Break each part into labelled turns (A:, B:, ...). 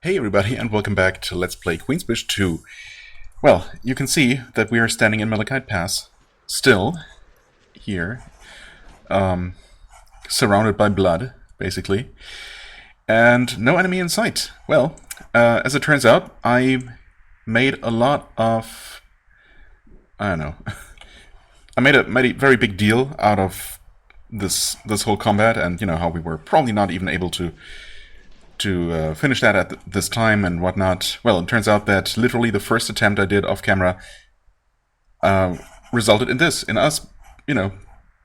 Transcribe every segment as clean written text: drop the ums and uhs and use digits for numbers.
A: Hey everybody, and welcome back to Let's Play Queensbridge 2. Well, you can see that we are standing in Malachite Pass, still, here, surrounded by blood, basically, and no enemy in sight. Well, as it turns out, I made a lot of... I don't know. I made a very big deal out of this whole combat, and you know how we were probably not even able to finish that at this time and whatnot. Well, it turns out that literally the first attempt I did off camera resulted in this, in us, you know,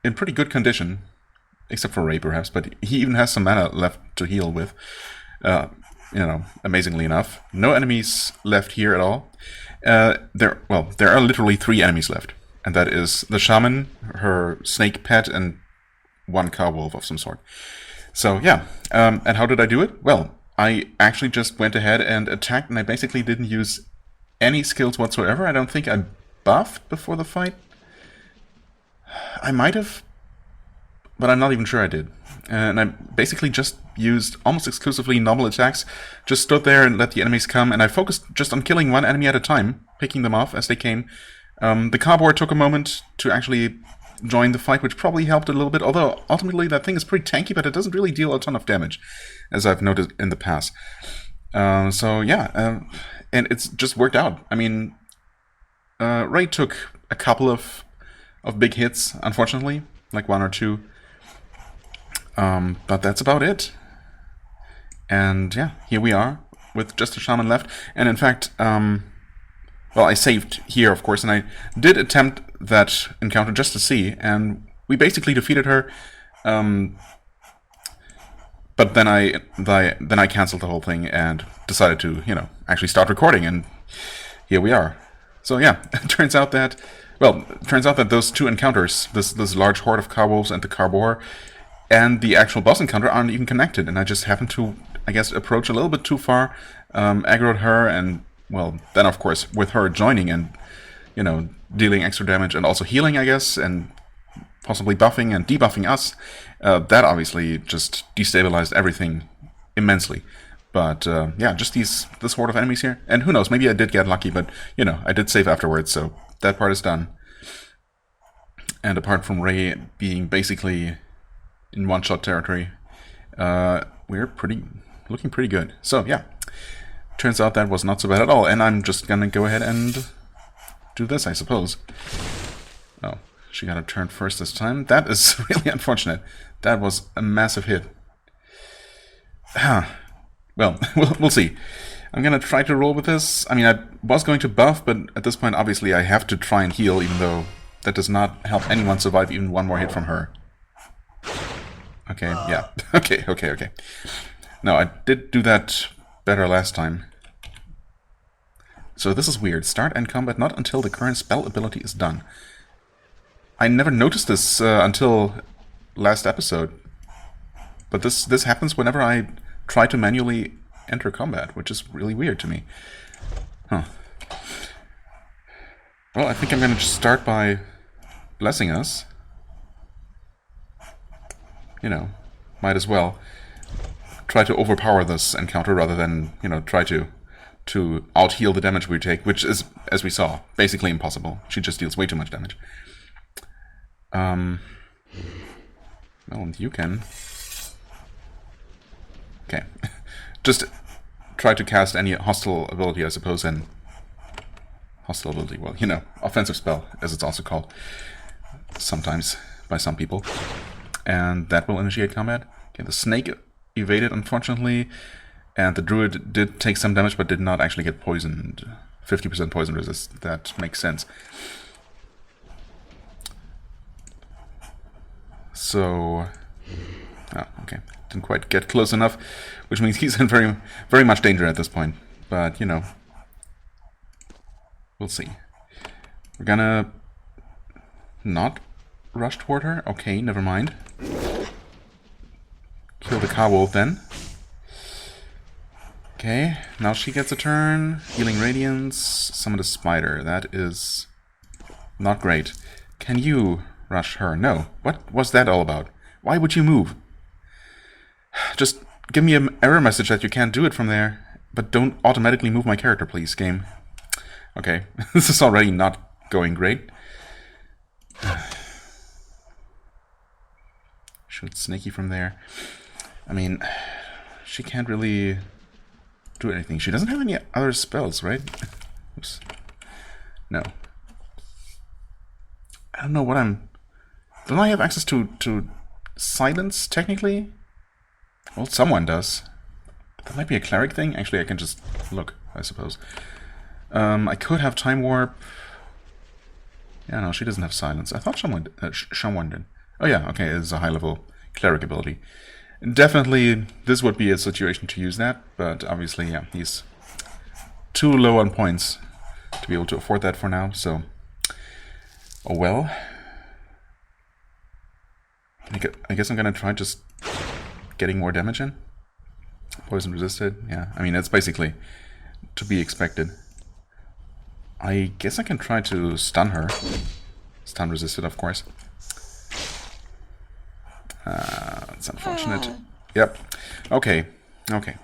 A: in pretty good condition, except for Ray perhaps, but he even has some mana left to heal with, you know, amazingly enough. No enemies left here at all. There are literally 3 enemies left, and that is the Shaman, her snake pet, and one cowolf of some sort. So yeah, and how did I do it? Well, I actually just went ahead and attacked, and I basically didn't use any skills whatsoever. I don't think I buffed before the fight. I might have, but I'm not even sure I did. And I basically just used almost exclusively normal attacks, just stood there and let the enemies come, and I focused just on killing one enemy at a time, picking them off as they came. The Conqueror took a moment to actually join the fight, which probably helped a little bit, although ultimately that thing is pretty tanky, but it doesn't really deal a ton of damage, as I've noticed in the past. So yeah, and it's just worked out. I mean, Ray took a couple of big hits, unfortunately, like 1 or 2, but that's about it. And yeah, here we are, with just a Shaman left, and in fact, well, I saved here, of course, and I did attempt that encounter just to see, and we basically defeated her. But then I canceled the whole thing and decided to, you know, actually start recording, and here we are. So yeah, it turns out that those 2 encounters, this large horde of cowolves and the Conqueror, and the actual boss encounter aren't even connected, and I just happened to, I guess, approach a little bit too far, aggroed her, and well, then of course, with her joining and, you know, dealing extra damage and also healing, I guess, and possibly buffing and debuffing us, that obviously just destabilized everything immensely. But yeah, just this horde of enemies here, and who knows, maybe I did get lucky, but you know, I did save afterwards, so that part is done. And apart from Ray being basically in one-shot territory, we're looking pretty good. So yeah. Turns out that was not so bad at all, and I'm just gonna go ahead and do this, I suppose. Oh, she got a turn first this time. That is really unfortunate. That was a massive hit. Well, we'll see. I'm gonna try to roll with this. I mean, I was going to buff, but at this point, obviously, I have to try and heal, even though that does not help anyone survive even one more hit from her. Okay, yeah. Okay. No, I did do that better last time. So this is weird. Start end combat not until the current spell ability is done. I never noticed this until last episode. But this happens whenever I try to manually enter combat, which is really weird to me. Huh. Well, I think I'm going to just start by blessing us. You know, might as well try to overpower this encounter rather than, you know, try to out-heal the damage we take, which is, as we saw, basically impossible. She just deals way too much damage. Well, and you can. Okay. Just try to cast any hostile ability, I suppose, and... Hostile ability, well, you know, offensive spell, as it's also called. Sometimes, by some people. And that will initiate combat. Okay, the snake evaded, unfortunately, and the druid did take some damage but did not actually get poisoned. 50% poison resist, that makes sense. So, oh, okay, didn't quite get close enough, which means he's in very much danger at this point, but you know, we'll see. We're gonna not rush toward her. Okay, never mind. Kill the cowolf then. Okay, now she gets a turn. Healing Radiance, summon the spider. That is not great. Can you rush her? No. What was that all about? Why would you move? Just give me an error message that you can't do it from there. But don't automatically move my character, please, game. Okay, this is already not going great. Shoot Snaky from there. I mean, she can't really do anything. She doesn't have any other spells, right? Oops. No. I don't know what I'm... Don't I have access to silence, technically? Well, someone does. That might be a cleric thing. Actually, I can just look, I suppose. I could have Time Warp. Yeah, no, she doesn't have silence. I thought Shaman did. Oh yeah, okay, it's a high-level cleric ability. Definitely, this would be a situation to use that, but obviously, yeah, he's too low on points to be able to afford that for now, so... Oh well. I guess I'm gonna try just getting more damage in. Poison resisted, yeah. I mean, that's basically to be expected. I guess I can try to stun her. Stun resisted, of course. That's unfortunate. Yep. Okay. Okay.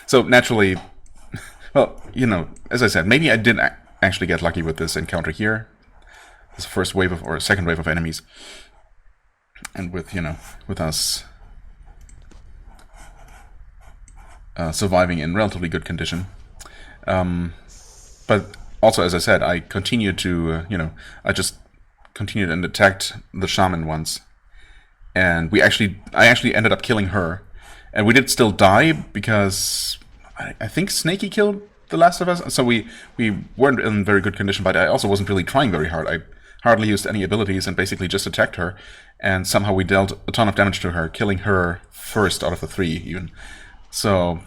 A: So, naturally... Well, you know, as I said, maybe I did actually get lucky with this encounter here. This first wave of, or second wave of enemies. And with, you know, with us surviving in relatively good condition. But also, as I said, I continued to, you know, I just continued and attacked the Shaman once. And I actually ended up killing her. And we did still die because I think Snaky killed the last of us. So we weren't in very good condition, but I also wasn't really trying very hard. I hardly used any abilities and basically just attacked her. And somehow we dealt a ton of damage to her, killing her first out of the 3 even. So,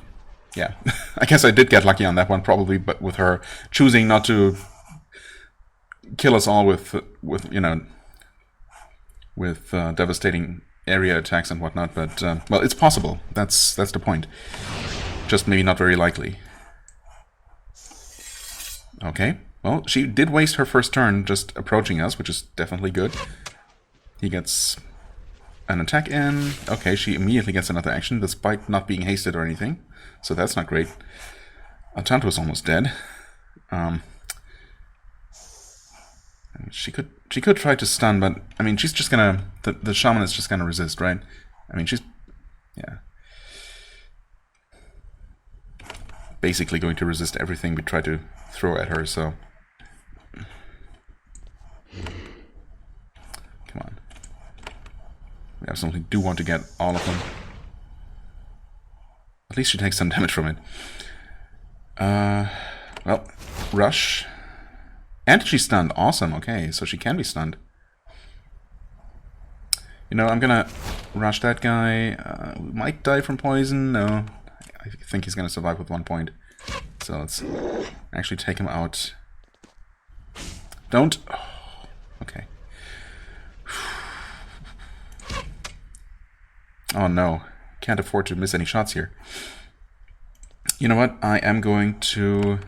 A: yeah. I guess I did get lucky on that one probably, but with her choosing not to kill us all with you know, with devastating area attacks and whatnot. But, well, it's possible. That's the point. Just maybe not very likely. Okay. Well, she did waste her first turn just approaching us, which is definitely good. He gets an attack in. Okay, she immediately gets another action, despite not being hasted or anything. So that's not great. Atantuo is almost dead. She could try to stun, but I mean, she's just gonna... The Shaman is just gonna resist, right? I mean, she's... Yeah. Basically going to resist everything we try to throw at her, so... Come on. We absolutely do want to get all of them. At least she takes some damage from it. Well, rush. And she's stunned. Awesome, okay, so she can be stunned. You know, I'm gonna rush that guy. We might die from poison. No, I think he's gonna survive with 1 point. So let's actually take him out. Don't... Oh, okay. Oh no, can't afford to miss any shots here. You know what, I am going to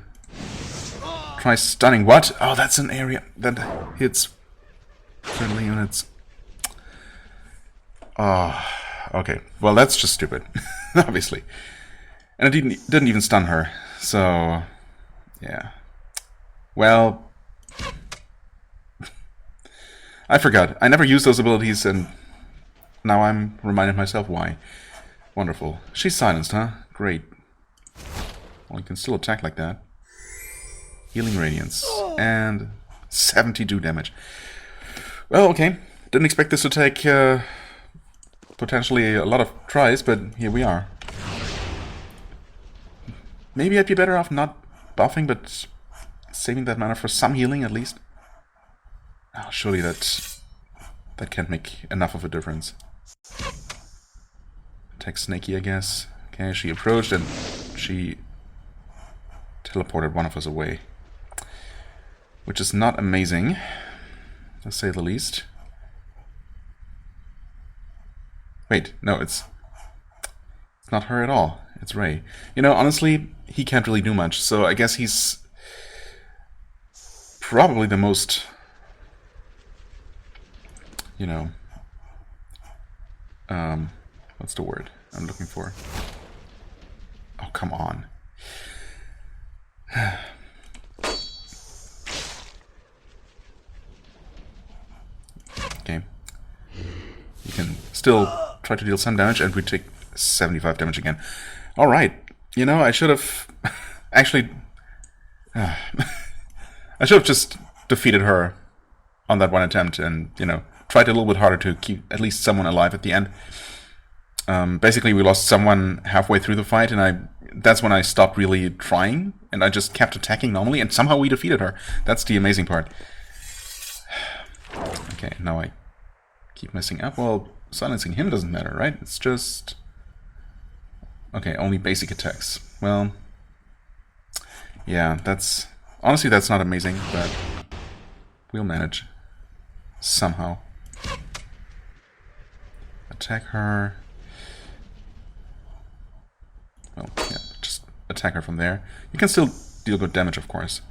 A: try stunning. What? Oh, that's an area that hits friendly units. Oh, okay. Well, that's just stupid, obviously. And it didn't even stun her, so... Yeah. Well... I forgot. I never used those abilities, and now I'm reminded myself why. Wonderful. She's silenced, huh? Great. Well, you can still attack like that. Healing Radiance. And 72 damage. Well, okay. Didn't expect this to take potentially a lot of tries, but here we are. Maybe I'd be better off not buffing, but saving that mana for some healing at least. Oh, surely that can't make enough of a difference. Attack Snaky, I guess. Okay, she approached and she teleported one of us away. Which is not amazing, to say the least. Wait, no, it's not her at all. It's Ray. You know, honestly, he can't really do much, so I guess he's probably the most... You know, what's the word I'm looking for? Oh, come on. still try to deal some damage, and we take 75 damage again. Alright, you know, I should have... actually... I should have just defeated her on that one attempt and, you know, tried a little bit harder to keep at least someone alive at the end. Basically, we lost someone halfway through the fight, and that's when I stopped really trying, and I just kept attacking normally, and somehow we defeated her. That's the amazing part. Okay, now I keep messing up. Well, silencing him doesn't matter, right? It's just... okay, only basic attacks. Well, yeah, that's... honestly, that's not amazing, but we'll manage. Somehow. Attack her. Well, yeah, just attack her from there. You can still deal good damage, of course.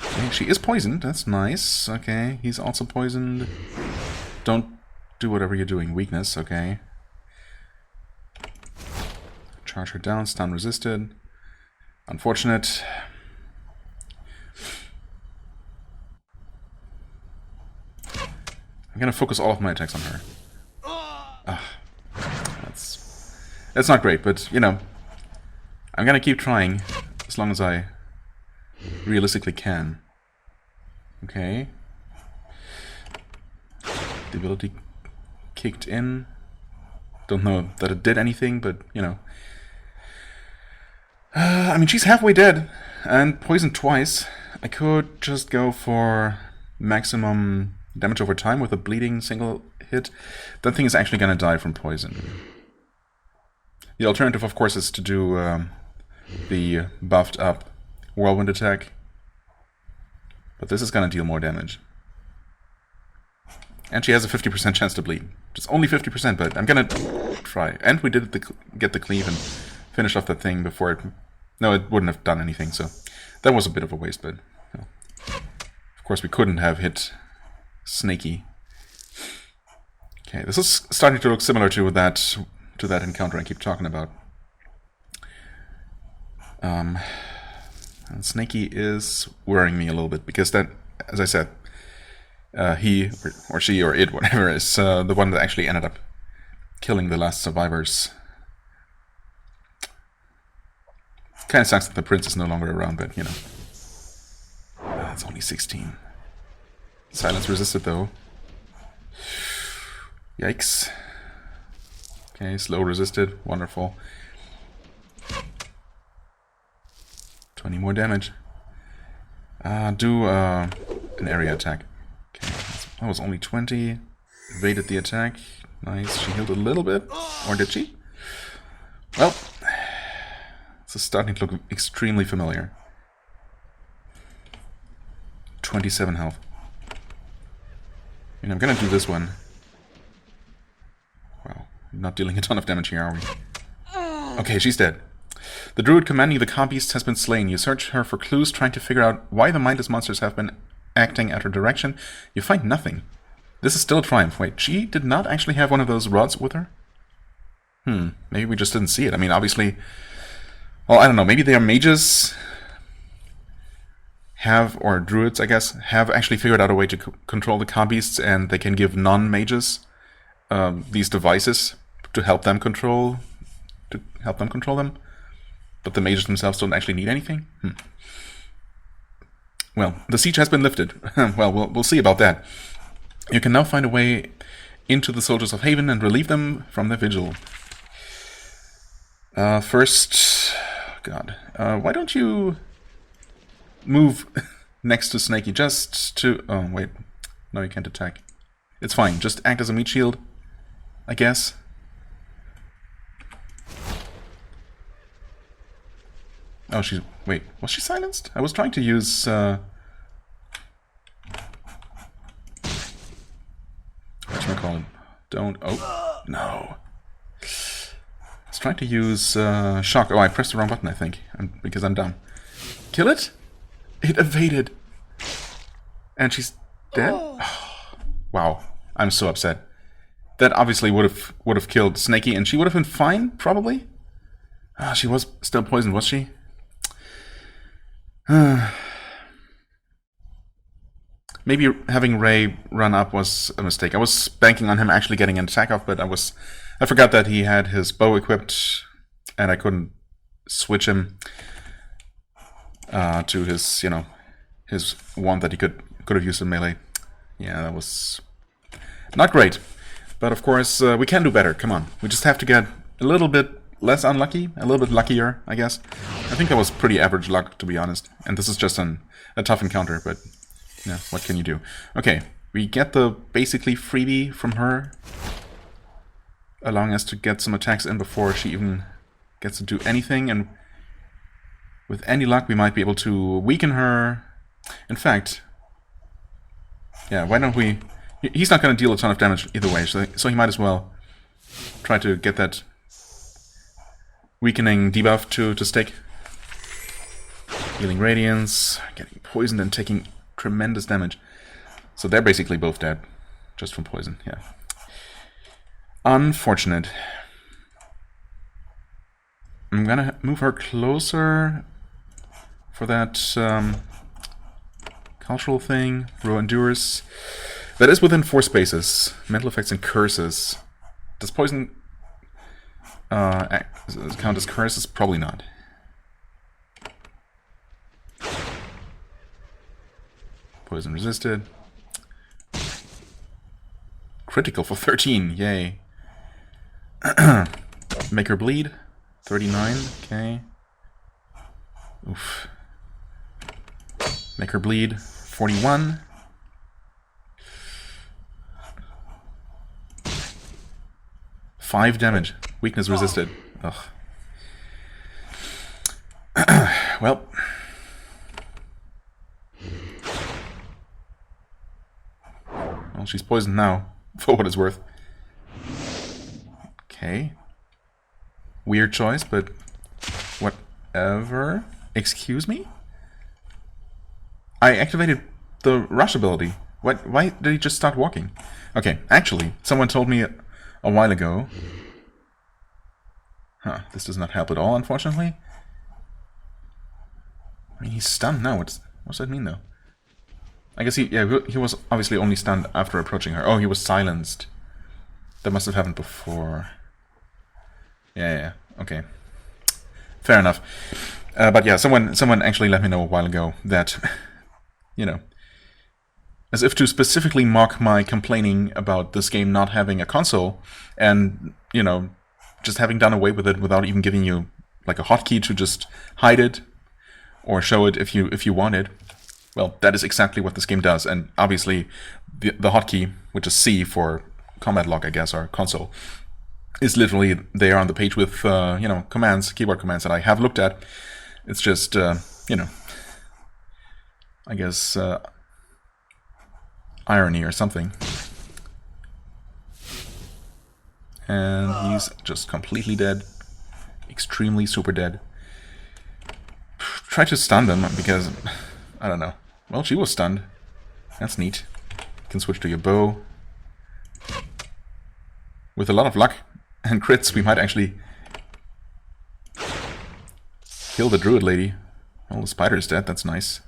A: Okay, she is poisoned. That's nice. Okay, he's also poisoned. Don't do whatever you're doing. Weakness, okay. Charge her down. Stun resisted. Unfortunate. I'm gonna focus all of my attacks on her. That's not great, but, you know, I'm gonna keep trying as long as I realistically can. Okay. The ability kicked in. Don't know that it did anything, but, you know. I mean, she's halfway dead and poisoned twice. I could just go for maximum damage over time with a bleeding single hit. That thing is actually going to die from poison. The alternative, of course, is to do the buffed up whirlwind attack. But this is going to deal more damage. And she has a 50% chance to bleed. It's only 50%, but I'm going to try. And we did get the cleave and finish off that thing before it... no, it wouldn't have done anything, so that was a bit of a waste, but... you know. Of course, we couldn't have hit Snaky. Okay, this is starting to look similar to that encounter I keep talking about. And Snaky is worrying me a little bit, because that, as I said, he, or she, or it, whatever, is the one that actually ended up killing the last survivors. It kind of sucks that the prince is no longer around, but, you know. It's only 16. Silence resisted, though. Yikes. Okay, slow resisted. Wonderful. 20 more damage. Do an area attack. Okay, that was only 20. Evaded the attack. Nice. She healed a little bit. Or did she? Well, this is starting to look extremely familiar. 27 health. And I'm gonna do this one. Wow, not dealing a ton of damage here, are we? Okay, she's dead. The druid commanding the car beasts has been slain. You search her for clues, trying to figure out why the mindless monsters have been acting at her direction. You find nothing. This is still a triumph. Wait, she did not actually have one of those rods with her? Maybe we just didn't see it. I mean, obviously... well, I don't know. Maybe they are mages... or druids, I guess, have actually figured out a way to control the car beasts, and they can give non-mages these devices to help them control them. But the mages themselves don't actually need anything? Well, the siege has been lifted. Well, we'll see about that. You can now find a way into the soldiers of Haven and relieve them from their vigil. First... God. Why don't you... move next to Snaky just to... oh, wait. No, you can't attack. It's fine. Just act as a meat shield, I guess. Oh, she's... wait. Was she silenced? I was trying to use... whatchamacallit? Don't... oh, no. I was trying to use shock. Oh, I pressed the wrong button, I think. Because I'm dumb. Kill it? It evaded. And she's dead? Wow. I'm so upset. That obviously would have killed Snaky, and she would have been fine, probably. She was still poisoned, was she? Maybe having Ray run up was a mistake. I was banking on him actually getting an attack off, but I forgot that he had his bow equipped, and I couldn't switch him to his, his wand that he could have used in melee. Yeah, that was not great. But of course, we can do better. Come on. We just have to get a little bit less unlucky, a little bit luckier, I guess. I think that was pretty average luck, to be honest. And this is just a tough encounter, but yeah, what can you do? Okay, we get the basically freebie from her, allowing us to get some attacks in before she even gets to do anything. And with any luck, we might be able to weaken her. In fact, yeah, why don't we... He's not going to deal a ton of damage either way, so he might as well try to get that weakening debuff to stick. Healing Radiance, getting poisoned and taking tremendous damage. So they're basically both dead, just from poison, yeah. Unfortunate. I'm gonna move her closer for that cultural thing. Raw Endurance. That is within 4 spaces. Mental effects and curses. Does poison count as curses? Probably not. Poison resisted. Critical for 13. Yay. Make her bleed. 39. Okay. Oof. Make her bleed. 41. Five damage. Weakness resisted. Ugh. Well. Well, she's poisoned now, for what it's worth. Okay. Weird choice, but whatever. Excuse me? I activated the rush ability. Why did he just start walking? Okay, actually, someone told me a while ago. Huh, this does not help at all, unfortunately. I mean, he's stunned now. What's that mean, though? I guess he was obviously only stunned after approaching her. Oh, he was silenced. That must have happened before. Yeah, okay. Fair enough. But yeah, someone actually let me know a while ago that, as if to specifically mock my complaining about this game not having a console, and, just having done away with it without even giving you, like, a hotkey to just hide it, or show it if you want it. Well, that is exactly what this game does, and obviously the hotkey, which is C for combat log, I guess, or console, is literally there on the page with, commands, keyboard commands that I have looked at. It's just, I guess, irony or something. And he's just completely dead. Extremely super dead. Try to stun them, because, I don't know. Well, she was stunned. That's neat. You can switch to your bow. With a lot of luck and crits, we might actually kill the druid lady. Well, the spider is dead, that's nice.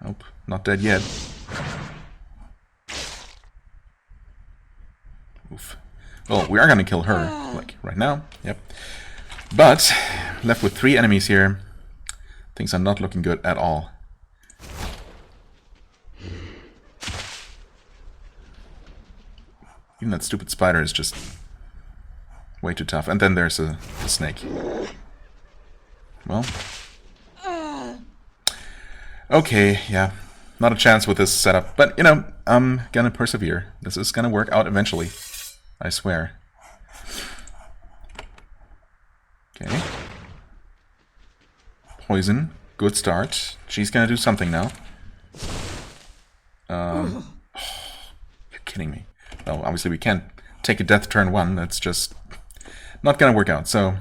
A: Nope, not dead yet. Oof. Well, we are gonna kill her, like, right now. Yep. But, left with 3 enemies here. Things are not looking good at all. Even that stupid spider is just way too tough. And then there's a snake. Well. Okay, yeah. Not a chance with this setup. But, I'm gonna persevere. This is gonna work out eventually. I swear. Okay. Poison. Good start. She's gonna do something now. You're kidding me. Well, obviously we can't take a death turn 1. That's just not gonna work out, so...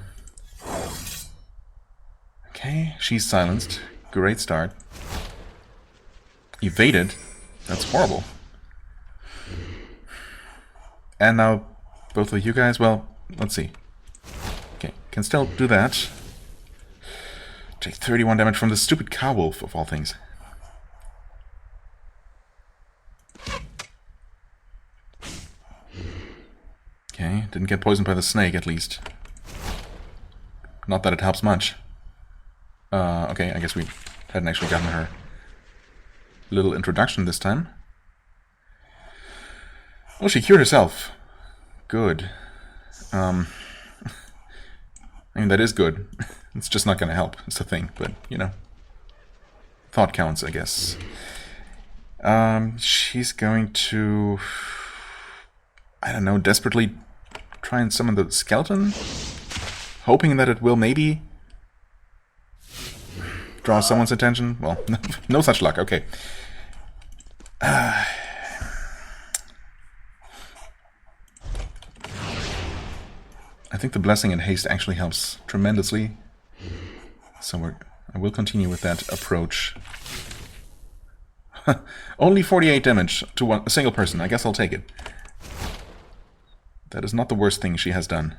A: Okay, she's silenced. Great start. Evaded. That's horrible. And now both of you guys, well, let's see. Okay, can still do that. Take 31 damage from the stupid cowolf, of all things. Okay, didn't get poisoned by the snake, at least. Not that it helps much. Okay, I guess we hadn't actually gotten her little introduction this time. Oh, she cured herself. Good. I mean, that is good. It's just not going to help, it's the thing, but, you know. Thought counts, I guess. She's going to... I don't know, desperately try and summon the skeleton? Hoping that it will maybe draw someone's attention? Well, no such luck, okay. I think the blessing and haste actually helps tremendously. So I will continue with that approach. Only 48 damage to a single person. I guess I'll take it. That is not the worst thing she has done.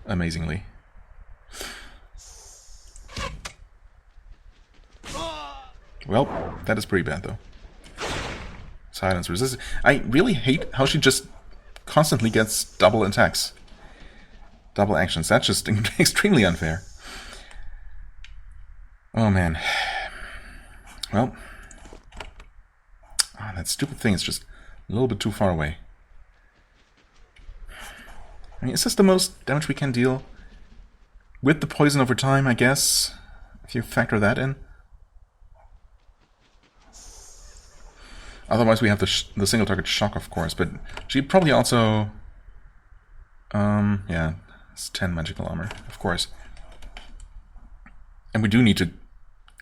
A: Amazingly. Well, that is pretty bad, though. Silence resisted. I really hate how she just constantly gets double attacks. Double actions. That's just extremely unfair. Oh, man. Well. Oh, that stupid thing is just a little bit too far away. I mean, is this the most damage we can deal? With the poison over time, I guess. If you factor that in. Otherwise, we have the single target shock, of course. But she'd probably also... yeah. It's 10 magical armor, of course. And we do need to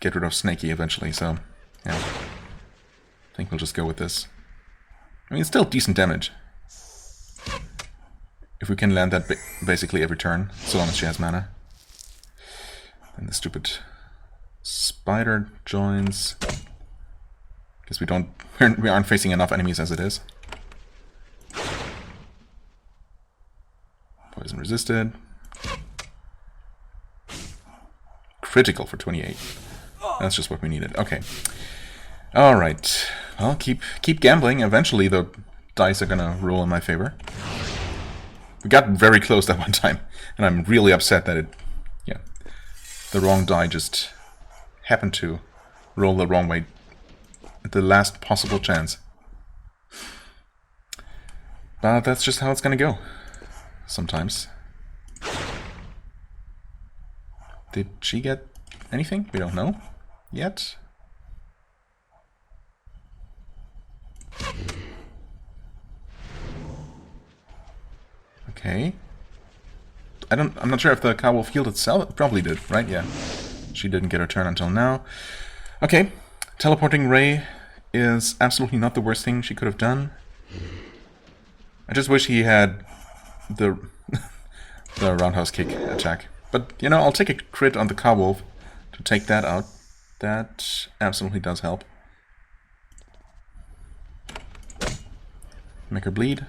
A: get rid of Snaky eventually, so... yeah. I think we'll just go with this. I mean, it's still decent damage. If we can land that basically every turn, so long as she has mana. And the stupid spider joins. Guess we aren't facing enough enemies as it is. Poison resisted. Critical for 28. That's just what we needed. Okay. Alright. Well, keep gambling. Eventually the dice are gonna roll in my favor. We got very close that one time, and I'm really upset that the wrong die just happened to roll the wrong way at the last possible chance. But that's just how it's gonna go. Sometimes. Did she get anything? We don't know yet. Okay. I'm not sure if the cow wolf healed itself. It probably did, right? Yeah. She didn't get her turn until now. Okay. Teleporting ray is absolutely not the worst thing she could have done. I just wish he had the roundhouse kick attack. But, you know, I'll take a crit on the cow wolf to take that out. That absolutely does help. Make her bleed.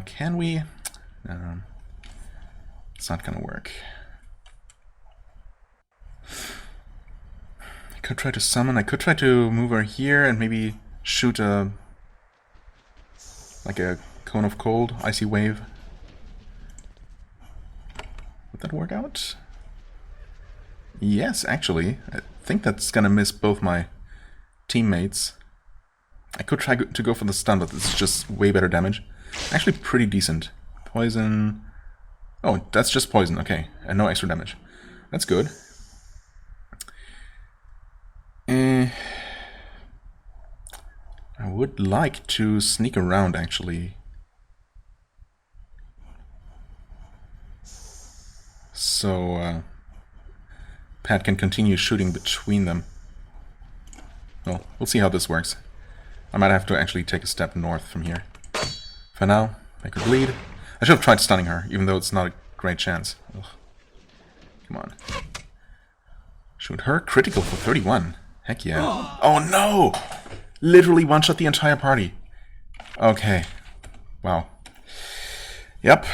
A: Can we? It's not gonna work. I could try to summon. I could try to move her here and maybe shoot like a cone of cold, icy wave. Would that work out? Yes, actually. I think that's gonna miss both my teammates. I could try to go for the stun, but it's just way better damage. Actually pretty decent. Poison... Oh, that's just poison, okay. And no extra damage. That's good. I would like to sneak around, actually. So, Pat can continue shooting between them. Well, we'll see how this works. I might have to actually take a step north from here. For now, make her bleed. I should have tried stunning her, even though it's not a great chance. Ugh. Come on. Shoot her. Critical for 31. Heck yeah. Oh no! Literally one-shot the entire party. Okay. Wow. Yep.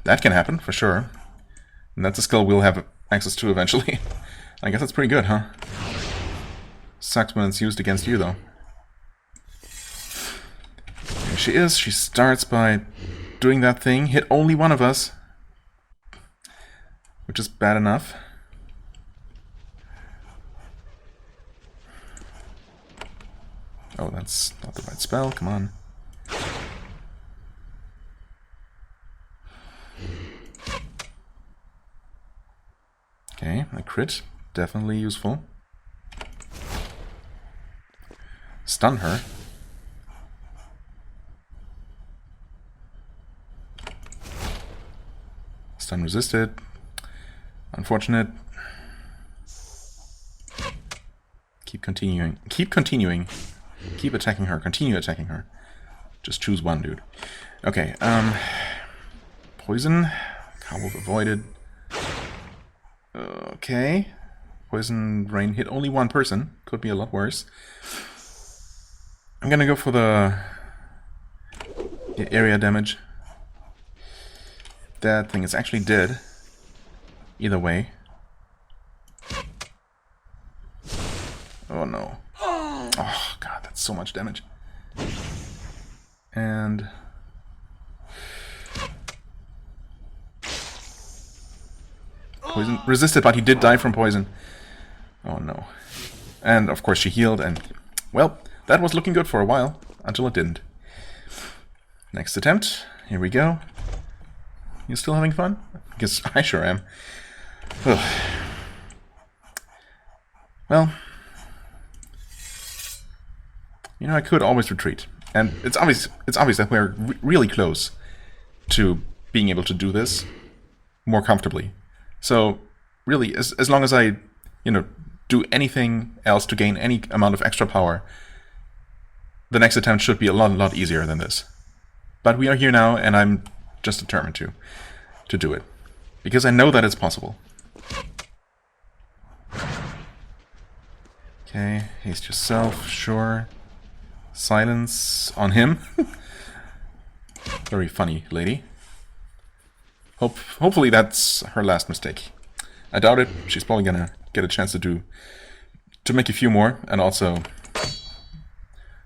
A: That can happen, for sure. And that's a skill we'll have access to eventually. I guess that's pretty good, huh? Sucks when it's used against you, though. There she is. She starts by doing that thing. Hit only one of us. Which is bad enough. Oh, that's not the right spell. Come on. Okay, a crit. Definitely useful. Stun her. Stun resisted. Unfortunate. Keep continuing. Keep continuing. Keep attacking her. Continue attacking her. Just choose one, dude. Okay, poison. Cowboy avoided. Okay. Poison rain hit only one person. Could be a lot worse. I'm gonna go for the area damage. That thing is actually dead. Either way. Oh no. Oh god, that's so much damage. And poison resisted, but he did die from poison. Oh no. And of course she healed, and well, that was looking good for a while, until it didn't. Next attempt. Here we go. You still having fun? Because I sure am. Ugh. Well, you know, I could always retreat. And it's obvious that we're really close to being able to do this more comfortably. So, really, as long as I, you know, do anything else to gain any amount of extra power, the next attempt should be a lot easier than this. But we are here now, and I'm just determined to do it. Because I know that it's possible. Okay, haste yourself, sure. Silence on him. Very funny lady. Hopefully that's her last mistake. I doubt it. She's probably gonna get a chance to make a few more, and also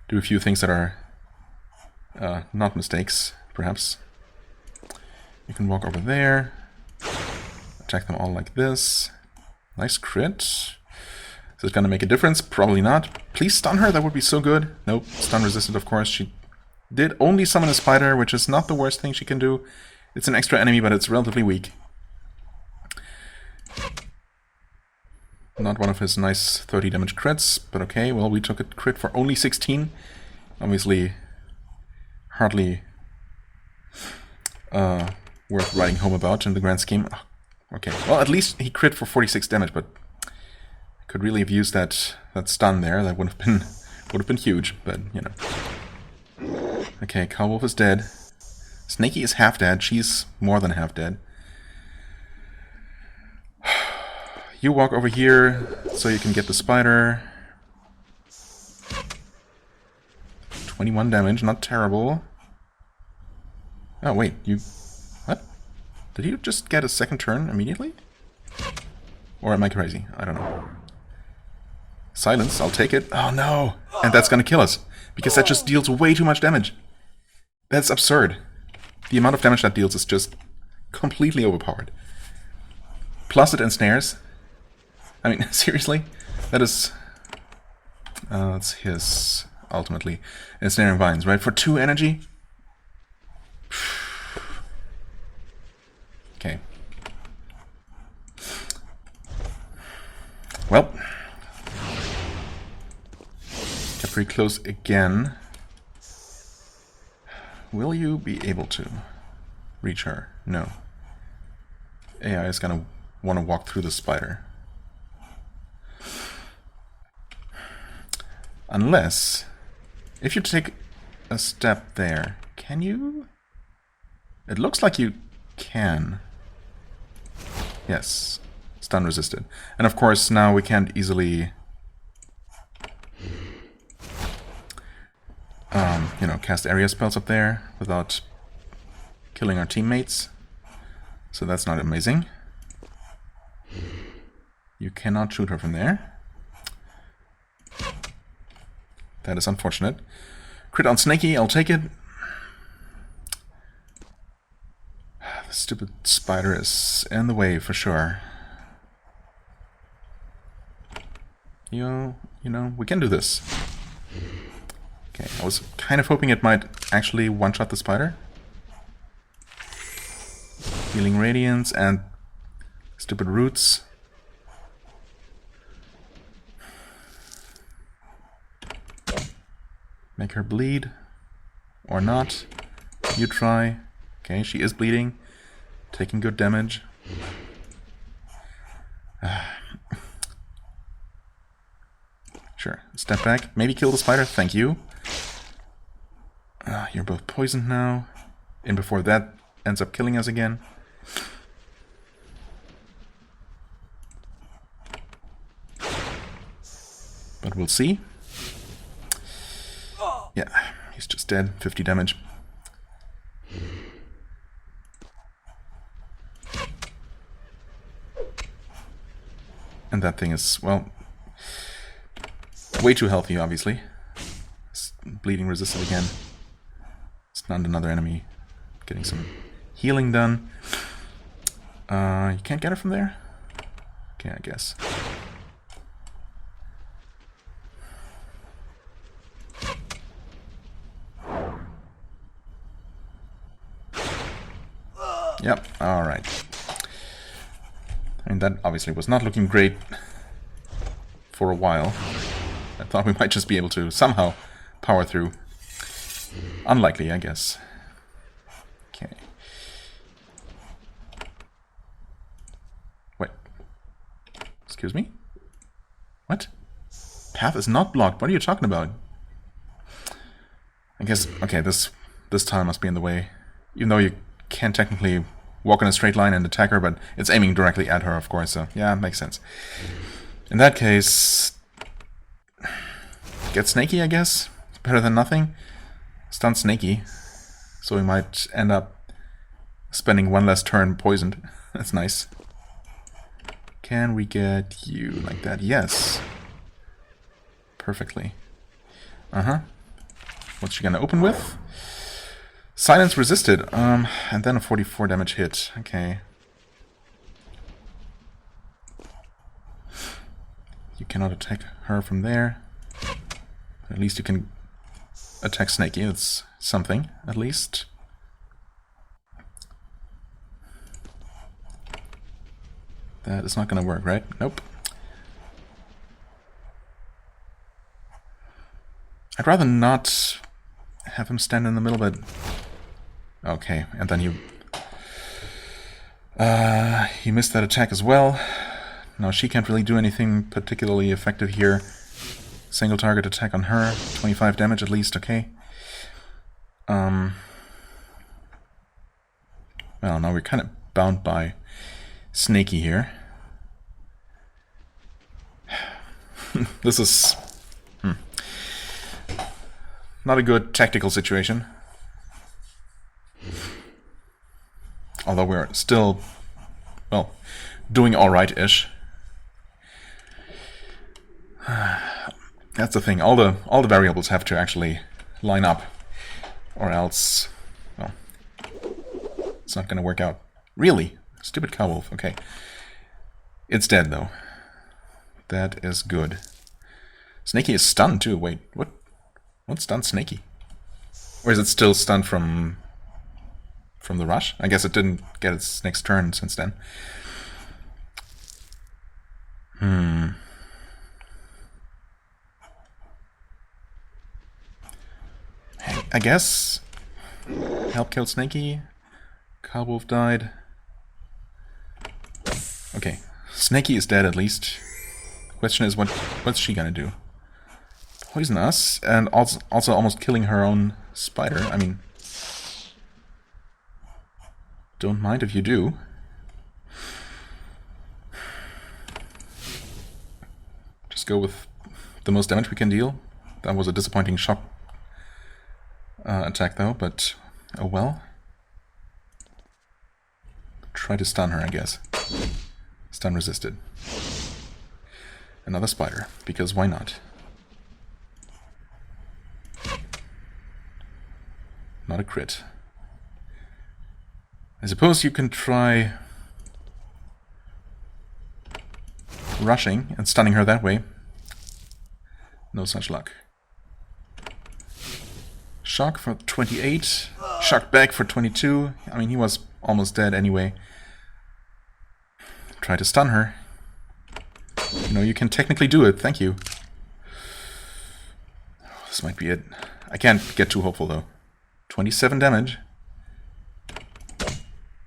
A: do a few things that are not mistakes, perhaps. You can walk over there. Attack them all like this. Nice crit. Is it gonna make a difference? Probably not. Please stun her, that would be so good. Nope, stun resisted, of course. She did only summon a spider, which is not the worst thing she can do. It's an extra enemy, but it's relatively weak. Not one of his nice 30 damage crits, but okay, well, we took a crit for only 16. Obviously, hardly worth writing home about in the grand scheme. Okay, well, at least he crit for 46 damage, but could really have used that stun there. That would have been huge, but you know. Okay, Cowwolf is dead. Snaky is half dead. She's more than half dead. You walk over here so you can get the spider. 21 damage, not terrible. Oh wait, what? Did you just get a second turn immediately? Or am I crazy? I don't know. Silence, I'll take it. Oh no! And that's gonna kill us, because that just deals way too much damage. That's absurd. The amount of damage that deals is just completely overpowered. Plus it ensnares. I mean, seriously? That is... that's his, ultimately. Ensnaring Vines, right? For 2 energy? Okay. Well. Got pretty close again. Will you be able to reach her? No. AI is gonna want to walk through the spider. Unless, if you take a step there, can you? It looks like you can. Yes, stun resisted. And of course now we can't easily you know, cast area spells up there without killing our teammates. So that's not amazing. You cannot shoot her from there. That is unfortunate. Crit on Snaky, I'll take it. Stupid spider is in the way for sure. You know, we can do this. Okay, I was kind of hoping it might actually one-shot the spider. Healing Radiance and stupid roots. Make her bleed. Or not. You try. Okay, she is bleeding. Taking good damage. Sure, step back. Maybe kill the spider. Thank you. You're both poisoned now. And before that ends up killing us again. But we'll see. Yeah, he's just dead. 50 damage. And that thing is, well, way too healthy, obviously. It's bleeding resistant again. Stunned another enemy. Getting some healing done. You can't get her from there? Okay, I guess. Yep, alright. I mean, that obviously was not looking great for a while. I thought we might just be able to somehow power through. Unlikely, I guess. Okay. Wait. Excuse me? What? Path is not blocked. What are you talking about? I guess, okay, this tile must be in the way. Even though you can't technically walk in a straight line and attack her, but it's aiming directly at her, of course, so yeah, makes sense. In that case, get snaky, I guess. It's better than nothing. Stun snaky, so we might end up spending one less turn poisoned. That's nice. Can we get you like that? Yes. Perfectly. What's she gonna open with? Silence resisted, and then a 44 damage hit. Okay. You cannot attack her from there. At least you can attack Snaky. It's something, at least. That is not gonna work, right? Nope. I'd rather not have him stand in the middle, but... Okay, and then he missed that attack as well. Now she can't really do anything particularly effective here. Single target attack on her, 25 damage at least, okay. Well, now we're kind of bound by Snaky here. This is not a good tactical situation. Although we're still, well, doing alright-ish. That's the thing. All the variables have to actually line up, or else, well, it's not going to work out. Really? Stupid cowwolf. Okay. It's dead, though. That is good. Snaky is stunned, too. Wait, what? What stunned Snaky? Or is it still stunned from the rush? I guess it didn't get its next turn since then. I guess help killed Snaky. Cowwolf died. Okay, Snaky is dead at least. Question is, what's she gonna do? Poison us, and also almost killing her own spider. I mean, don't mind if you do. Just go with the most damage we can deal. That was a disappointing shock attack, though, but oh well. Try to stun her, I guess. Stun resisted. Another spider, because why not? Not a crit. I suppose you can try rushing and stunning her that way. No such luck. Shock for 28. Shock back for 22. I mean, he was almost dead anyway. Try to stun her. You know, you can technically do it. Thank you. This might be it. I can't get too hopeful, though. 27 damage.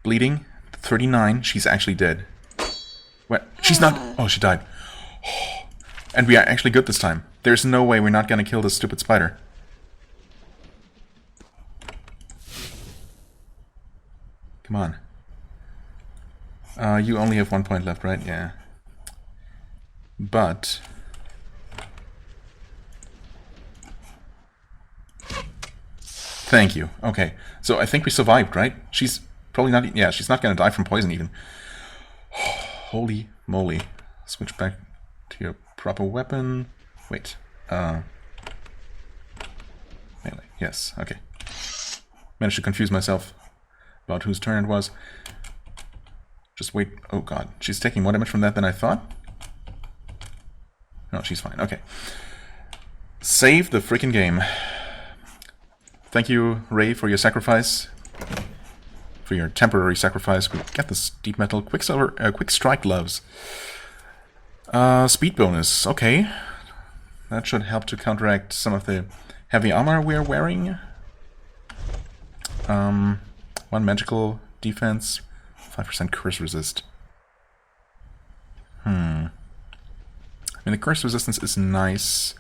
A: Bleeding. 39. She's actually dead. What? She's not... Oh, she died. And we are actually good this time. There's no way we're not gonna kill this stupid spider. Come on. You only have 1 point left, right? Yeah. But... Thank you. Okay. So I think we survived, right? She's probably not... Yeah, she's not gonna die from poison even. Holy moly. Switch back to your proper weapon. Wait. Melee. Yes, okay. Managed to confuse myself about whose turn it was. Just wait. Oh god. She's taking more damage from that than I thought? No, she's fine. Okay. Save the freaking game. Thank you, Ray, for your sacrifice. For your temporary sacrifice. We get this deep metal quicksilver, quick strike gloves. Speed bonus. Okay. That should help to counteract some of the heavy armor we're wearing. 1 magical defense. 5% curse resist. I mean, the curse resistance is nice.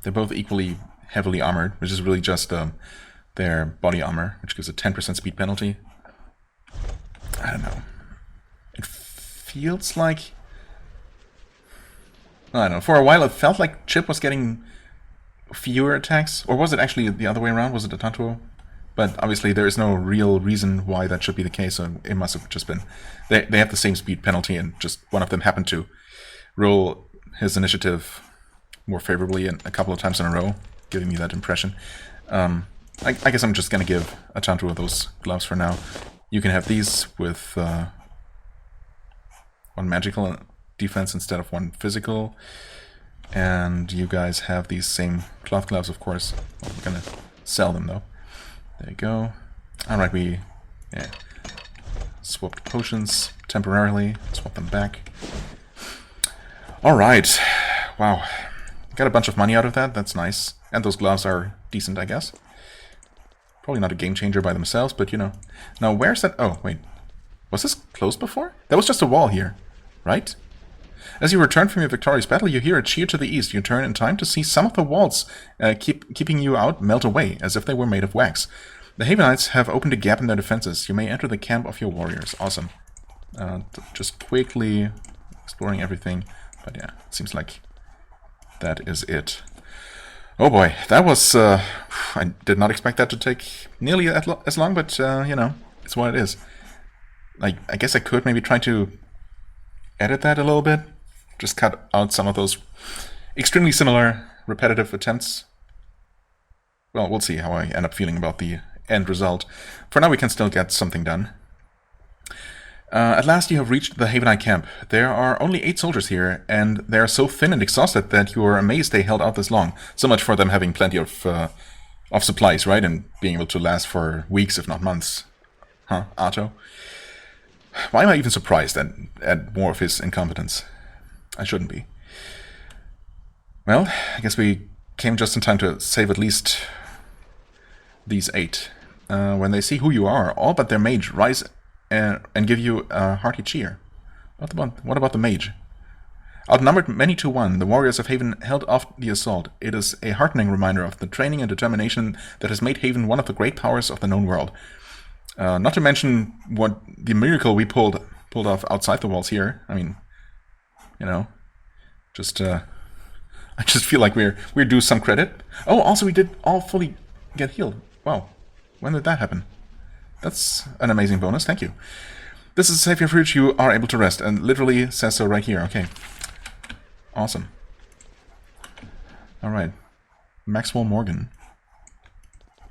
A: They're both equally heavily armored, which is really just their body armor, which gives a 10% speed penalty. I don't know. It feels like... I don't know. For a while it felt like Chip was getting fewer attacks. Or was it actually the other way around? Was it Atantuo? But obviously there is no real reason why that should be the case, so it must have just been... They have the same speed penalty, and just one of them happened to roll his initiative more favorably a couple of times in a row, giving me that impression. I guess I'm just gonna give Atantuo those gloves for now. You can have these with 1 magical defense instead of 1 physical. And you guys have these same cloth gloves, of course. Well, we're gonna sell them, though. There you go. Alright, we swapped potions temporarily. Swap them back. Alright. Wow. Got a bunch of money out of that. That's nice. And those gloves are decent, I guess. Probably not a game changer by themselves, but you know. Now, where's that? Oh, wait. Was this closed before? That was just a wall here, right? As you return from your victorious battle, you hear a cheer to the east. You turn in time to see some of the walls keeping you out melt away, as if they were made of wax. The Havenites have opened a gap in their defenses. You may enter the camp of your warriors. Awesome. Just quickly exploring everything. But yeah, it seems like that is it. Oh boy, that was... I did not expect that to take nearly as long, but, you know, it's what it is. I guess I could maybe try to edit that a little bit. Just cut out some of those extremely similar, repetitive attempts. Well, we'll see how I end up feeling about the end result. For now, we can still get something done. At last you have reached the Havenite camp. There are only 8 soldiers here, and they are so thin and exhausted that you are amazed they held out this long. So much for them having plenty of supplies, right? And being able to last for weeks, if not months. Huh, Arto? Why am I even surprised at more of his incompetence? I shouldn't be. Well, I guess we came just in time to save at least these 8. When they see who you are, all but their mage rise and give you a hearty cheer. What about the mage? Outnumbered many to 1, the warriors of Haven held off the assault. It is a heartening reminder of the training and determination that has made Haven one of the great powers of the known world. Not to mention what the miracle we pulled off outside the walls here. I mean, you know, just I just feel like we're due some credit. Oh, also we did all fully get healed. Wow, when did that happen? That's an amazing bonus. Thank you. This is Save Your Fruit. You are able to rest, and literally says so right here. Okay, awesome. All right, Maxwell Morgan.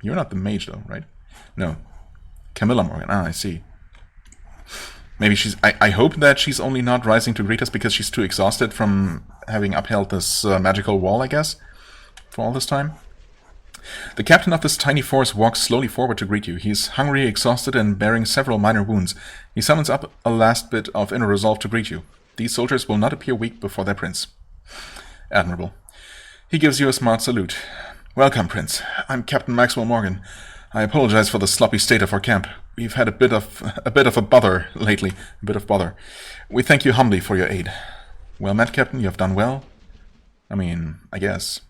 A: You're not the mage, though, right? No. Camilla Morgan. Ah, I see. Maybe she's... I hope that she's only not rising to greet us because she's too exhausted from having upheld this magical wall, I guess, for all this time. The captain of this tiny force walks slowly forward to greet you. He is hungry, exhausted, and bearing several minor wounds. He summons up a last bit of inner resolve to greet you. These soldiers will not appear weak before their prince. Admirable. He gives you a smart salute. Welcome, Prince. I'm Captain Maxwell Morgan. I apologize for the sloppy state of our camp. We've had a bit of a bother lately. A bit of bother. We thank you humbly for your aid. Well met, Captain. You have done well. I mean, I guess.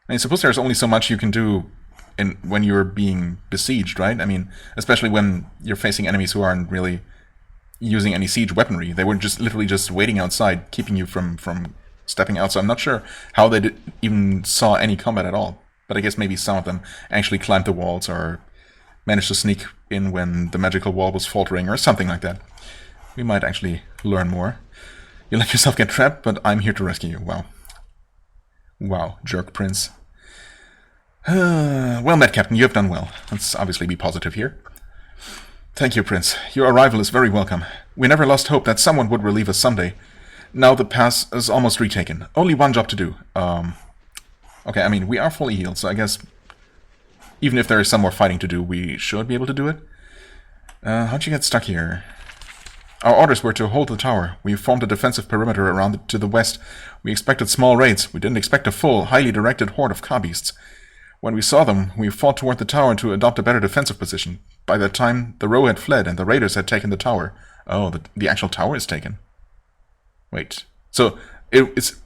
A: I suppose there's only so much you can do when you're being besieged, right? I mean, especially when you're facing enemies who aren't really using any siege weaponry. They were just literally just waiting outside, keeping you from stepping out. So I'm not sure how they even saw any combat at all. But I guess maybe some of them actually climbed the walls or managed to sneak in when the magical wall was faltering or something like that. We might actually learn more. You let yourself get trapped, but I'm here to rescue you. Wow. Wow, jerk prince. Well met, Captain. You have done well. Let's obviously be positive here. Thank you, Prince. Your arrival is very welcome. We never lost hope that someone would relieve us someday. Now the pass is almost retaken. Only one job to do. Okay, I mean, we are fully healed, so I guess even if there is some more fighting to do, we should be able to do it. How'd you get stuck here? Our orders were to hold the tower. We formed a defensive perimeter around it to the west. We expected small raids. We didn't expect a full, highly directed horde of car beasts. When we saw them, we fought toward the tower to adopt a better defensive position. By that time, the row had fled and the raiders had taken the tower. Oh, the actual tower is taken. Wait. So, is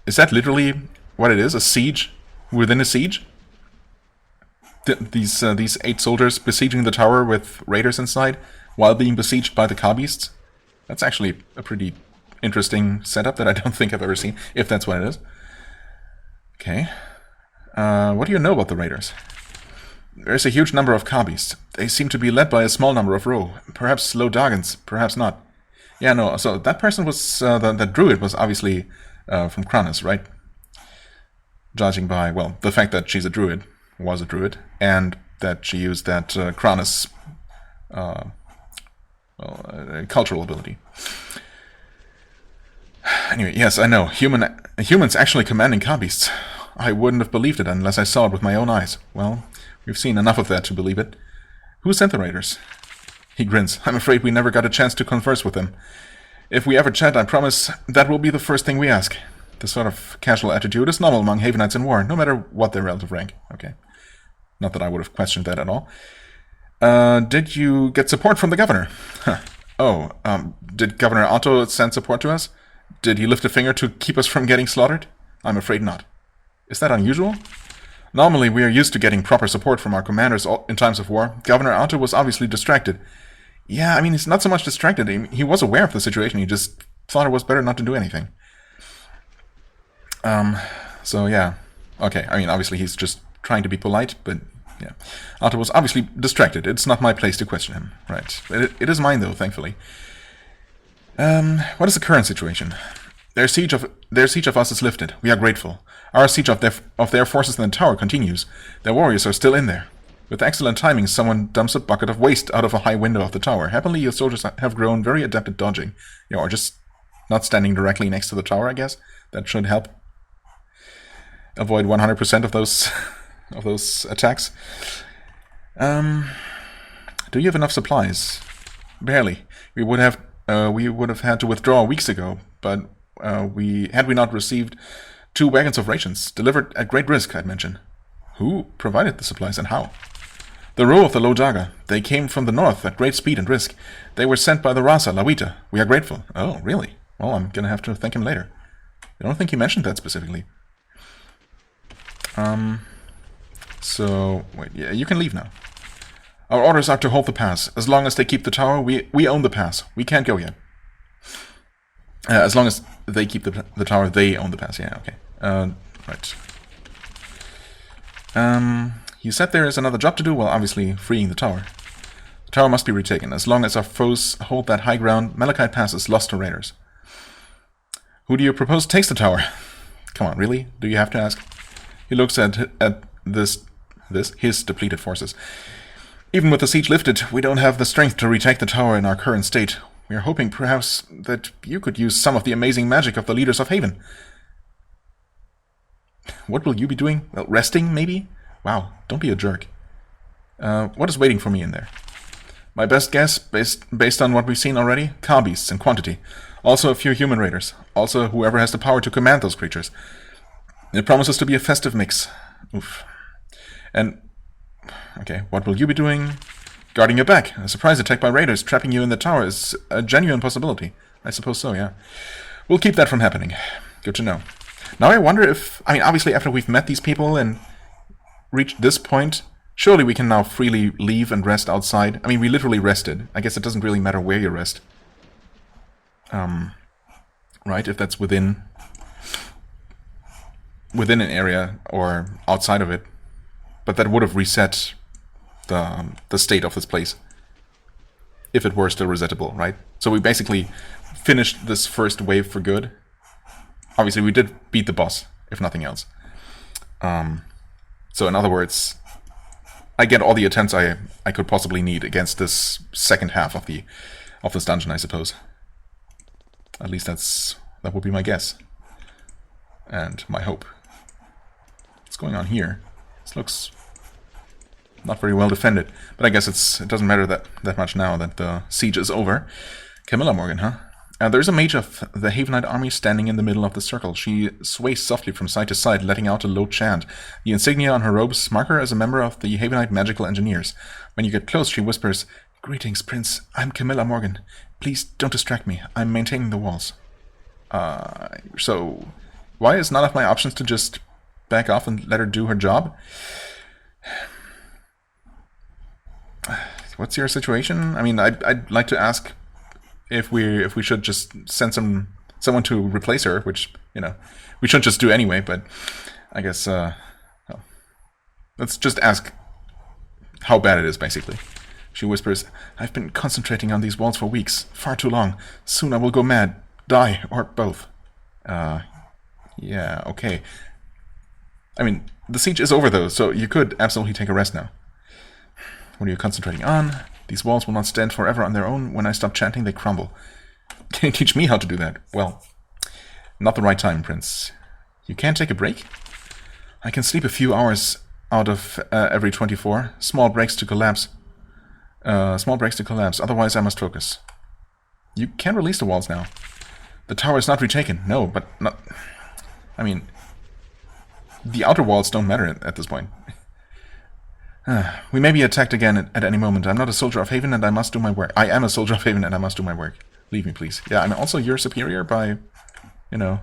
A: that literally what it is? A siege within a siege? These 8 soldiers besieging the tower with raiders inside while being besieged by the car beasts? That's actually a pretty interesting setup that I don't think I've ever seen, if that's what it is. Okay. What do you know about the raiders? There's a huge number of car beasts. They seem to be led by a small number of row. Perhaps low Dargans, perhaps not. Yeah, no, so that person was, that druid was obviously from Kranis, right? Judging by, well, the fact that she's a druid, was a druid, and that she used that Kranis, cultural ability. Anyway, yes, I know. Humans actually commanding car beasts. I wouldn't have believed it unless I saw it with my own eyes. Well, we've seen enough of that to believe it. Who sent the raiders? He grins. I'm afraid we never got a chance to converse with them. If we ever chat, I promise that will be the first thing we ask. This sort of casual attitude is normal among Havenites in war, no matter what their relative rank. Okay. Not that I would have questioned that at all. Did you get support from the governor? Huh. Oh, did Governor Otto send support to us? Did he lift a finger to keep us from getting slaughtered? I'm afraid not. Is that unusual? Normally, we are used to getting proper support from our commanders in times of war. Governor Otto was obviously distracted. Yeah, I mean, he's not so much distracted. He was aware of the situation. He just thought it was better not to do anything. So yeah. Okay, I mean, obviously he's just trying to be polite, but yeah. Otto was obviously distracted. It's not my place to question him. Right. It is mine, though, thankfully. What is the current situation? Their siege of us is lifted. We are grateful. Our siege of their forces in the tower continues. Their warriors are still in there. With excellent timing, someone dumps a bucket of waste out of a high window of the tower. Happily, your soldiers have grown very adept at dodging. You know, or just not standing directly next to the tower, I guess. That should help avoid 100% of those attacks. Do you have enough supplies? Barely. We would have had to withdraw weeks ago, but we not received 2 wagons of rations, delivered at great risk, I'd mention. Who provided the supplies and how? The row of the Low Jaga. They came from the north at great speed and risk. They were sent by the Rasa, Lawita. We are grateful. Oh, really? Well, I'm gonna have to thank him later. I don't think he mentioned that specifically. So, wait, yeah, you can leave now. Our orders are to hold the pass. As long as they keep the tower, we own the pass. We can't go yet. As long as they keep the tower, they own the pass. Yeah, okay. Right. You said there is another job to do? Well, obviously, freeing the tower. The tower must be retaken. As long as our foes hold that high ground, Malachite Pass is lost to raiders. Who do you propose takes the tower? Come on, really? Do you have to ask? He looks at this his depleted forces. Even with the siege lifted, we don't have the strength to retake the tower in our current state. We are hoping, perhaps, that you could use some of the amazing magic of the leaders of Haven. What will you be doing? Well, resting, maybe? Wow, don't be a jerk. What is waiting for me in there? My best guess, based on what we've seen already, car beasts in quantity. Also a few human raiders. Also whoever has the power to command those creatures. It promises to be a festive mix. Oof. And... okay, what will you be doing? Guarding your back. A surprise attack by raiders trapping you in the tower is a genuine possibility. I suppose so, yeah. We'll keep that from happening. Good to know. Now I wonder if... I mean, obviously after we've met these people and reached this point, surely we can now freely leave and rest outside. I mean, we literally rested. I guess it doesn't really matter where you rest. Right? If that's within an area or outside of it. But that would have reset the state of this place. If it were still resettable, right? So we basically finished this first wave for good. Obviously, we did beat the boss, if nothing else. So in other words, I get all the attempts I could possibly need against this second half of this dungeon, I suppose. At least that would be my guess. And my hope. What's going on here? This looks not very well defended. But I guess it doesn't matter that much now that the siege is over. Camilla Morgan, huh? There's a mage of the Havenite army standing in the middle of the circle. She sways softly from side to side, letting out a low chant. The insignia on her robes mark her as a member of the Havenite magical engineers. When you get close, she whispers, "Greetings, Prince. I'm Camilla Morgan. Please don't distract me. I'm maintaining the walls." So, why is none of my options to just back off and let her do her job? What's your situation? I mean, I'd like to ask if we should just send someone to replace her, which, you know, we shouldn't just do anyway, but I guess, well, let's just ask how bad it is, basically. She whispers, "I've been concentrating on these walls for weeks, far too long. Soon I will go mad, die, or both." Yeah, okay. I mean, the siege is over though, so you could absolutely take a rest now. What are you concentrating on? These walls will not stand forever on their own. When I stop chanting, they crumble. Can you teach me how to do that? Well, not the right time, Prince. You can't take a break? I can sleep a few hours out of every 24. Small breaks to collapse. Otherwise I must focus. You can release the walls now. The tower is not retaken. No, but not... I mean, the outer walls don't matter at this point. We may be attacked again at any moment. I'm not a soldier of Haven and I must do my work. I am a soldier of Haven and I must do my work. Leave me, please. Yeah, I'm also your superior by, you know,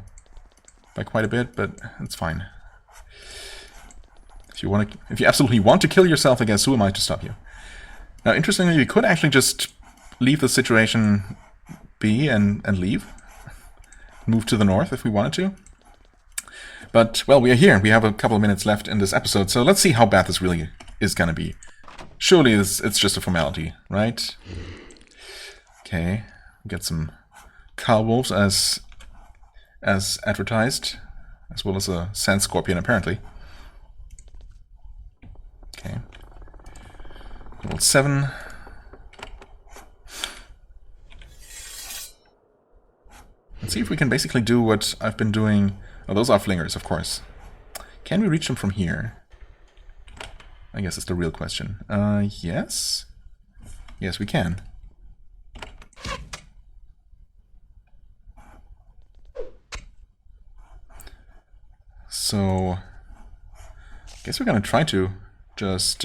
A: by quite a bit, but it's fine. If you absolutely want to kill yourself, I guess who am I to stop you? Now, interestingly, we could actually just leave the situation be and leave. Move to the north if we wanted to. But, well, we are here. We have a couple of minutes left in this episode, so let's see how bad this really is gonna be. Surely it's just a formality, right? Okay, get some cow wolves as advertised, as well as a sand scorpion apparently. Okay, level 7. Let's see if we can basically do what I've been doing. Oh, those are flingers, of course. Can we reach them from here? I guess that's the real question. Yes? Yes, we can. So, I guess we're gonna try to just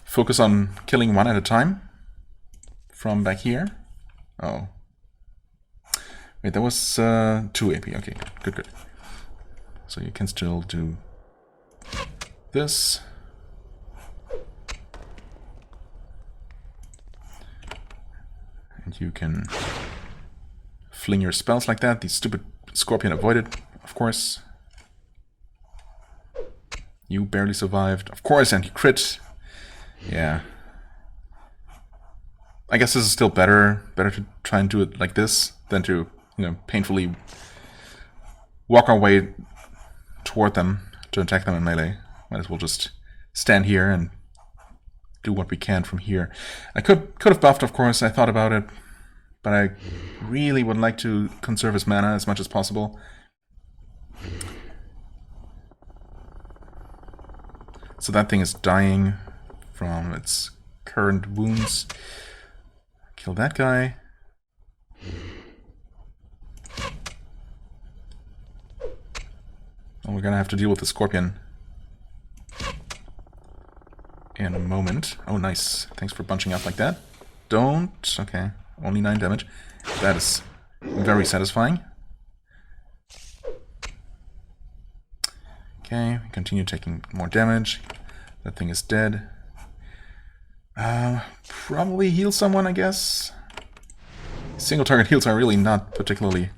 A: focus on killing one at a time from back here. Oh. Wait, that was 2 AP. Okay, good. So you can still do this. And you can fling your spells like that. The stupid scorpion avoided, of course. You barely survived. Of course, and you crit. Yeah. I guess this is still better to try and do it like this than to, you know, painfully walk our way toward them to attack them in melee. Might as well just stand here and do what we can from here. I could have buffed, of course. I thought about it, but I really would like to conserve his mana as much as possible. So that thing is dying from its current wounds. Kill that guy. Oh, we're gonna have to deal with the scorpion in a moment. Oh, nice. Thanks for bunching up like that. Don't. Okay. Only 9 damage. That is very satisfying. Okay, we continue taking more damage. That thing is dead. Probably heal someone, I guess. Single target heals are really not particularly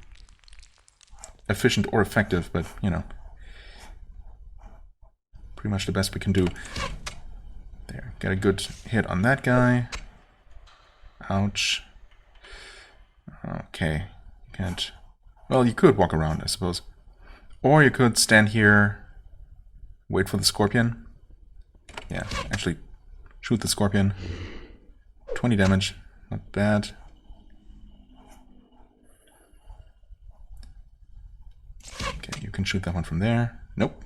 A: efficient or effective, but, you know, pretty much the best we can do. There, get a good hit on that guy. Ouch. Okay, can't... Well, you could walk around, I suppose. Or you could stand here, wait for the scorpion. Yeah, actually, shoot the scorpion. 20 damage, not bad. Okay, you can shoot that one from there. Nope.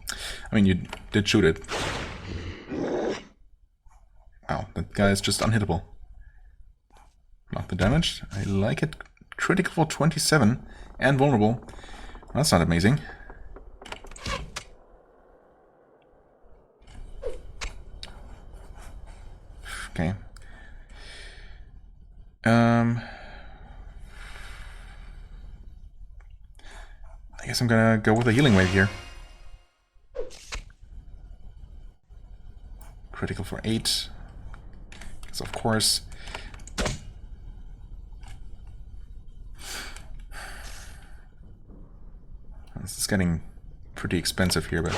A: I mean, you did shoot it. Wow, that guy is just unhittable. Block the damage. I like it. Critical for 27 and vulnerable. Well, that's not amazing. Okay. I guess I'm gonna go with a healing wave here. Critical for 8. Because of course. This is getting pretty expensive here, but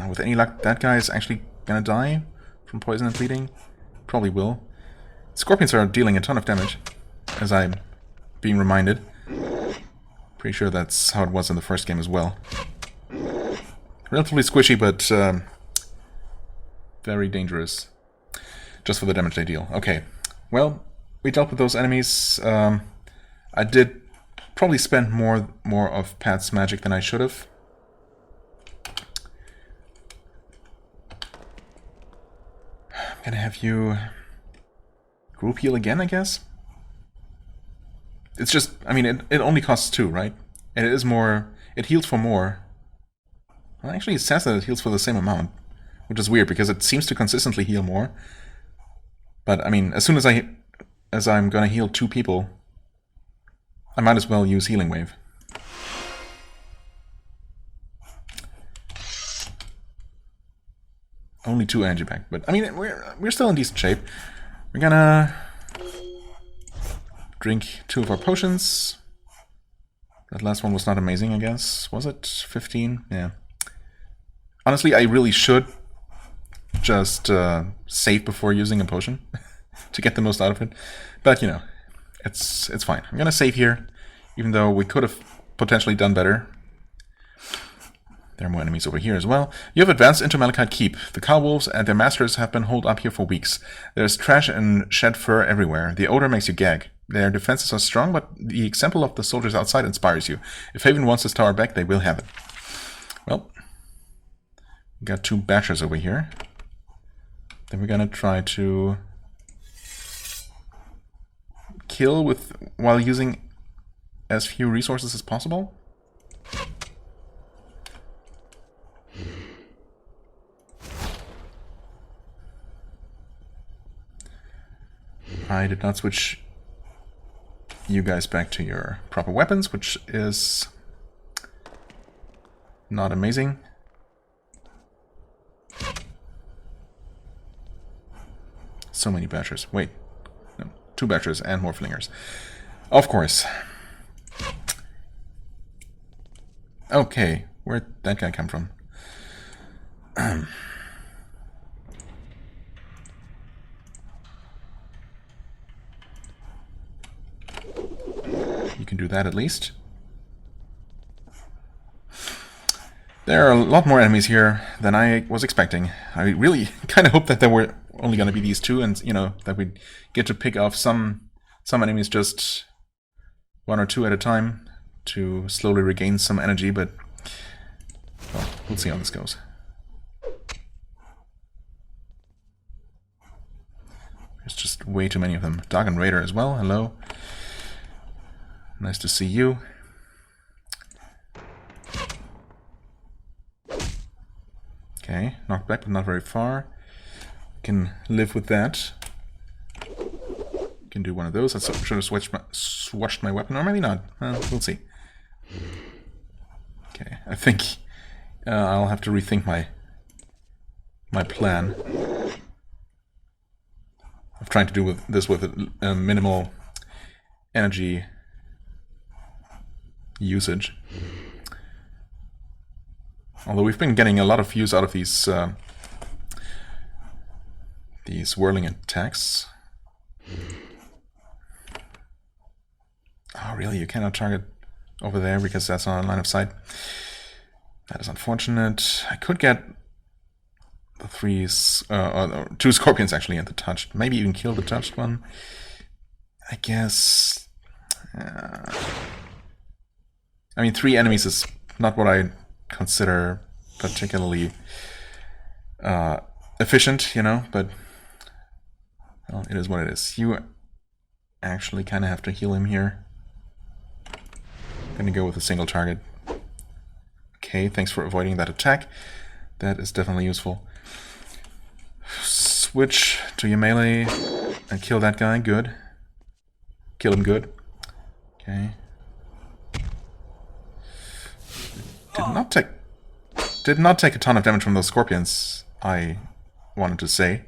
A: with any luck, that guy is actually gonna die from poison and bleeding. Probably will. Scorpions are dealing a ton of damage, as I'm being reminded. Pretty sure that's how it was in the first game as well. Relatively squishy, but very dangerous. Just for the damage they deal. Okay, well, we dealt with those enemies. I did probably spend more of Pat's magic than I should have. I'm gonna have you group heal again, I guess? It's just, I mean, it only costs 2, right? And it is more, it heals for more. Well, actually it says that it heals for the same amount, which is weird because it seems to consistently heal more. But, I mean, as soon as I'm gonna heal 2 people, I might as well use Healing Wave. Only 2 energy back, but I mean we're still in decent shape. We're gonna drink 2 of our potions. That last one was not amazing, I guess. Was it 15? Yeah. Honestly, I really should just save before using a potion to get the most out of it. But you know, it's fine. I'm gonna save here, even though we could have potentially done better. There are more enemies over here as well. You have advanced into Malachite Keep. The cowwolves and their masters have been holed up here for weeks. There's trash and shed fur everywhere. The odor makes you gag. Their defenses are strong, but the example of the soldiers outside inspires you. If Haven wants this tower back, they will have it. Well, we got 2 bashers over here. Then we're gonna try to kill while using as few resources as possible. I did not switch you guys back to your proper weapons, which is not amazing. So many bashers. Wait. No, 2 bashers and more flingers. Of course. Okay, where'd that guy come from? You can do that at least. There are a lot more enemies here than I was expecting. I really kind of hoped that there were only going to be these two, and, you know, that we'd get to pick off some enemies just one or two at a time to slowly regain some energy, but, well, we'll see how this goes. There's just way too many of them. Dog and Raider as well, hello. Nice to see you. Okay, knocked back, but not very far. Can live with that. Can do one of those. I should have swatched my weapon, or maybe not. We'll see. Okay, I think I'll have to rethink my plan of trying to do this with a minimal energy usage. Although we've been getting a lot of use out of these whirling attacks. Oh, really? You cannot target over there because that's not a line of sight? That is unfortunate. I could get the two scorpions actually and the touched. Maybe even kill the touched one. I guess. I mean, 3 enemies is not what I consider particularly efficient, you know, but well, it is what it is. You actually kind of have to heal him here. Gonna go with a single target. Okay, thanks for avoiding that attack. That is definitely useful. Switch to your melee and kill that guy. Good. Kill him good. Okay. Did not take a ton of damage from those scorpions, I wanted to say.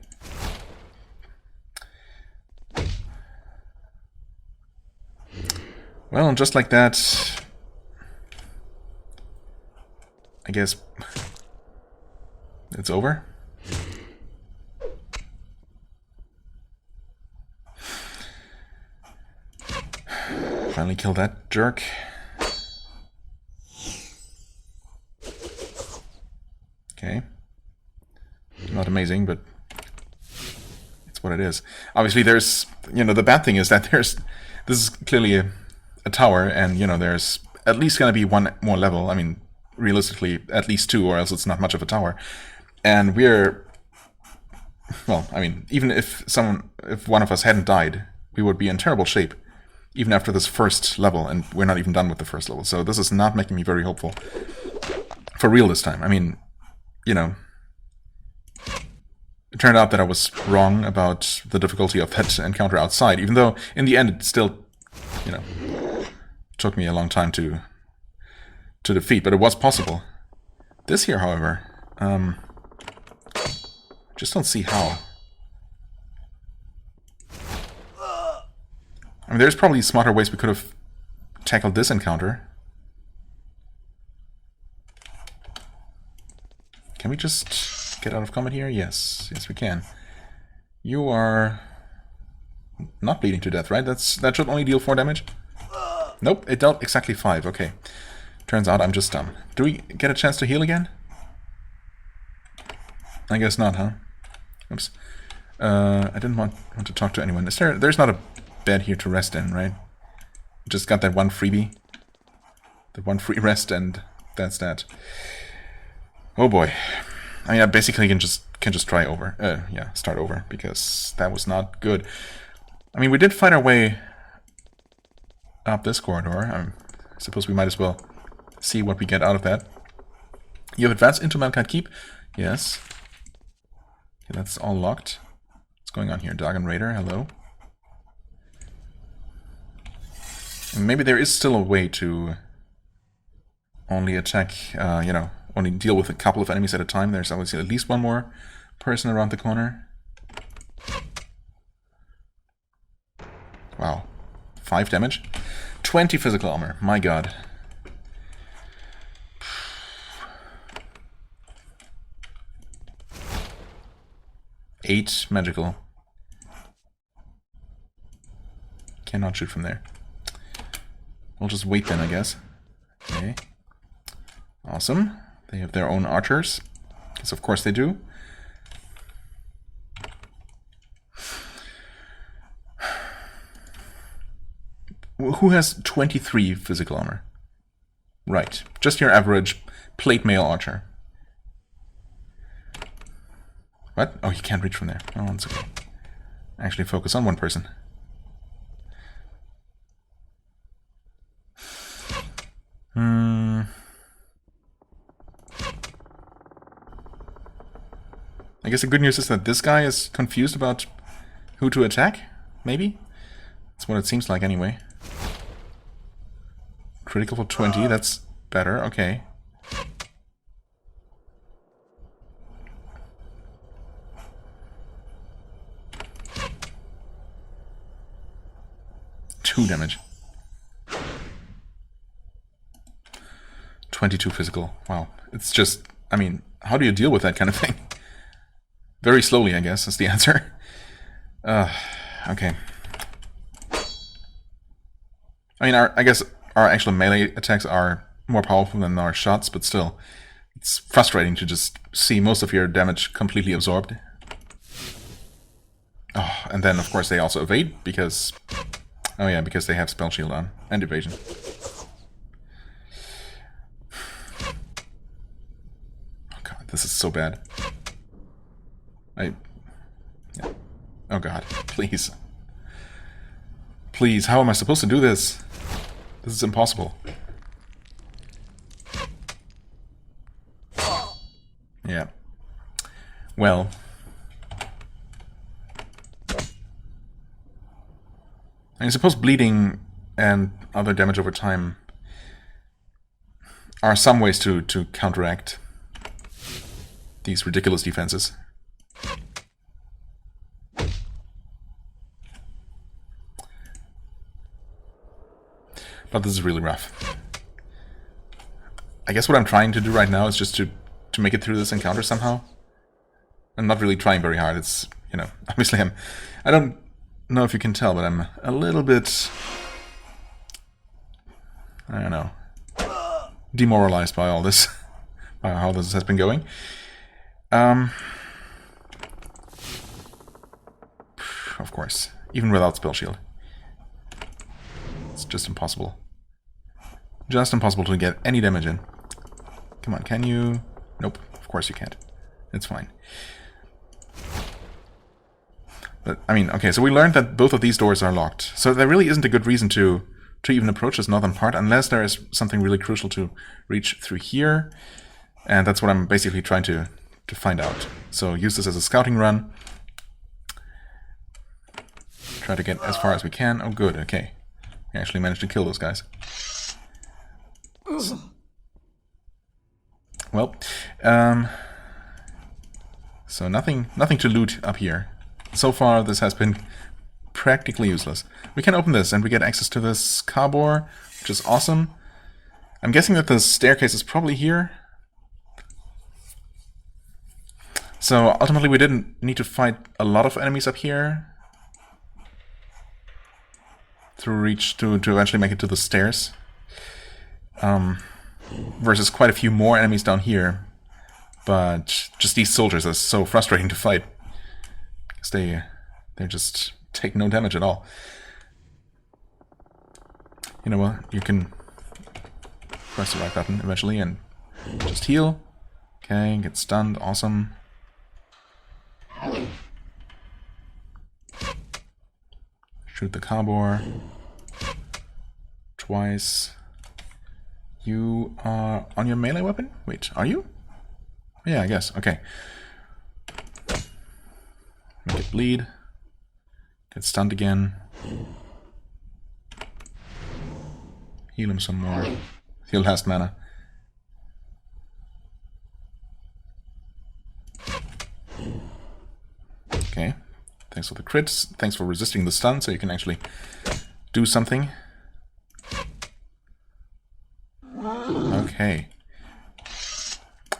A: Well, just like that, I guess it's over. Finally kill that jerk. Okay. Not amazing, but it's what it is. Obviously there's, you know, the bad thing is that this is clearly a tower, and, you know, there's at least going to be one more level. I mean, realistically, at least 2, or else it's not much of a tower. And we're, well, I mean, even if one of us hadn't died, we would be in terrible shape, even after this first level, and we're not even done with the first level. So this is not making me very hopeful. For real this time. I mean, you know, it turned out that I was wrong about the difficulty of that encounter outside, even though in the end it still, you know, took me a long time to defeat, but it was possible. This here, however, just don't see how. I mean, there's probably smarter ways we could have tackled this encounter. Can we just get out of combat here? Yes. Yes, we can. You are not bleeding to death, right? That should only deal 4 damage? Nope, it dealt exactly 5. Okay. Turns out I'm just dumb. Do we get a chance to heal again? I guess not, huh? Oops. I didn't want to talk to anyone. There's not a bed here to rest in, right? Just got that one freebie. The one free rest, and that's that. Oh boy. I mean, I basically can just try over. Yeah, start over, because that was not good. I mean, we did find our way up this corridor. I suppose we might as well see what we get out of that. You have advanced into Malkite Keep? Yes. Okay, that's all locked. What's going on here? Dragon Raider, hello. And maybe there is still a way to only attack, you know, only deal with a couple of enemies at a time. There's obviously at least one more person around the corner. Wow. 5 damage. 20 physical armor. My god. Eight magical. Cannot shoot from there. We'll just wait then, I guess. Okay. Awesome. They have their own archers. Because of course they do. Who has 23 physical armor? Right. Just your average plate mail archer. What? Oh, he can't reach from there. Oh, it's okay. Actually focus on one person. I guess the good news is that this guy is confused about who to attack, maybe? That's what it seems like anyway. Critical for 20, that's better, okay. Two damage. 22 physical. Wow. It's just, I mean, how do you deal with that kind of thing? Very slowly, I guess, is the answer. Okay. I mean, I guess our actual melee attacks are more powerful than our shots, but still, it's frustrating to just see most of your damage completely absorbed. Oh, and then, of course, they also evade, because... Oh yeah, because they have spell shield on, and evasion. Oh god, this is so bad. Yeah. Oh god, please. Please, how am I supposed to do this? This is impossible. Yeah. Well. I suppose bleeding and other damage over time are some ways to counteract these ridiculous defenses. But this is really rough. I guess what I'm trying to do right now is just to make it through this encounter somehow. I'm not really trying very hard. It's, you know, obviously I don't know if you can tell, but I'm a little bit, I don't know, demoralized by all this, by how this has been going. Of course, even without spell shield. It's just impossible. Just impossible to get any damage in. Come on, can you? Nope, of course you can't. It's fine. But, I mean, okay, so we learned that both of these doors are locked. So there really isn't a good reason to even approach this northern part, unless there is something really crucial to reach through here. And that's what I'm basically trying to find out. So use this as a scouting run. Try to get as far as we can. Oh, good, okay. We actually managed to kill those guys. Well, so nothing to loot up here. So far, this has been practically useless. We can open this, and we get access to this carbor, which is awesome. I'm guessing that the staircase is probably here. So ultimately, we didn't need to fight a lot of enemies up here to eventually make it to the stairs. Versus quite a few more enemies down here. But just these soldiers are so frustrating to fight. Because they just take no damage at all. You know what? You can press the right button eventually and just heal. Okay, get stunned. Awesome. Shoot the carbor. Twice. You are on your melee weapon? Wait, are you? Yeah, I guess. Okay. Make it bleed. Get stunned again. Heal him some more. Heal last mana. Okay. Thanks for the crits. Thanks for resisting the stun so you can actually do something. Okay.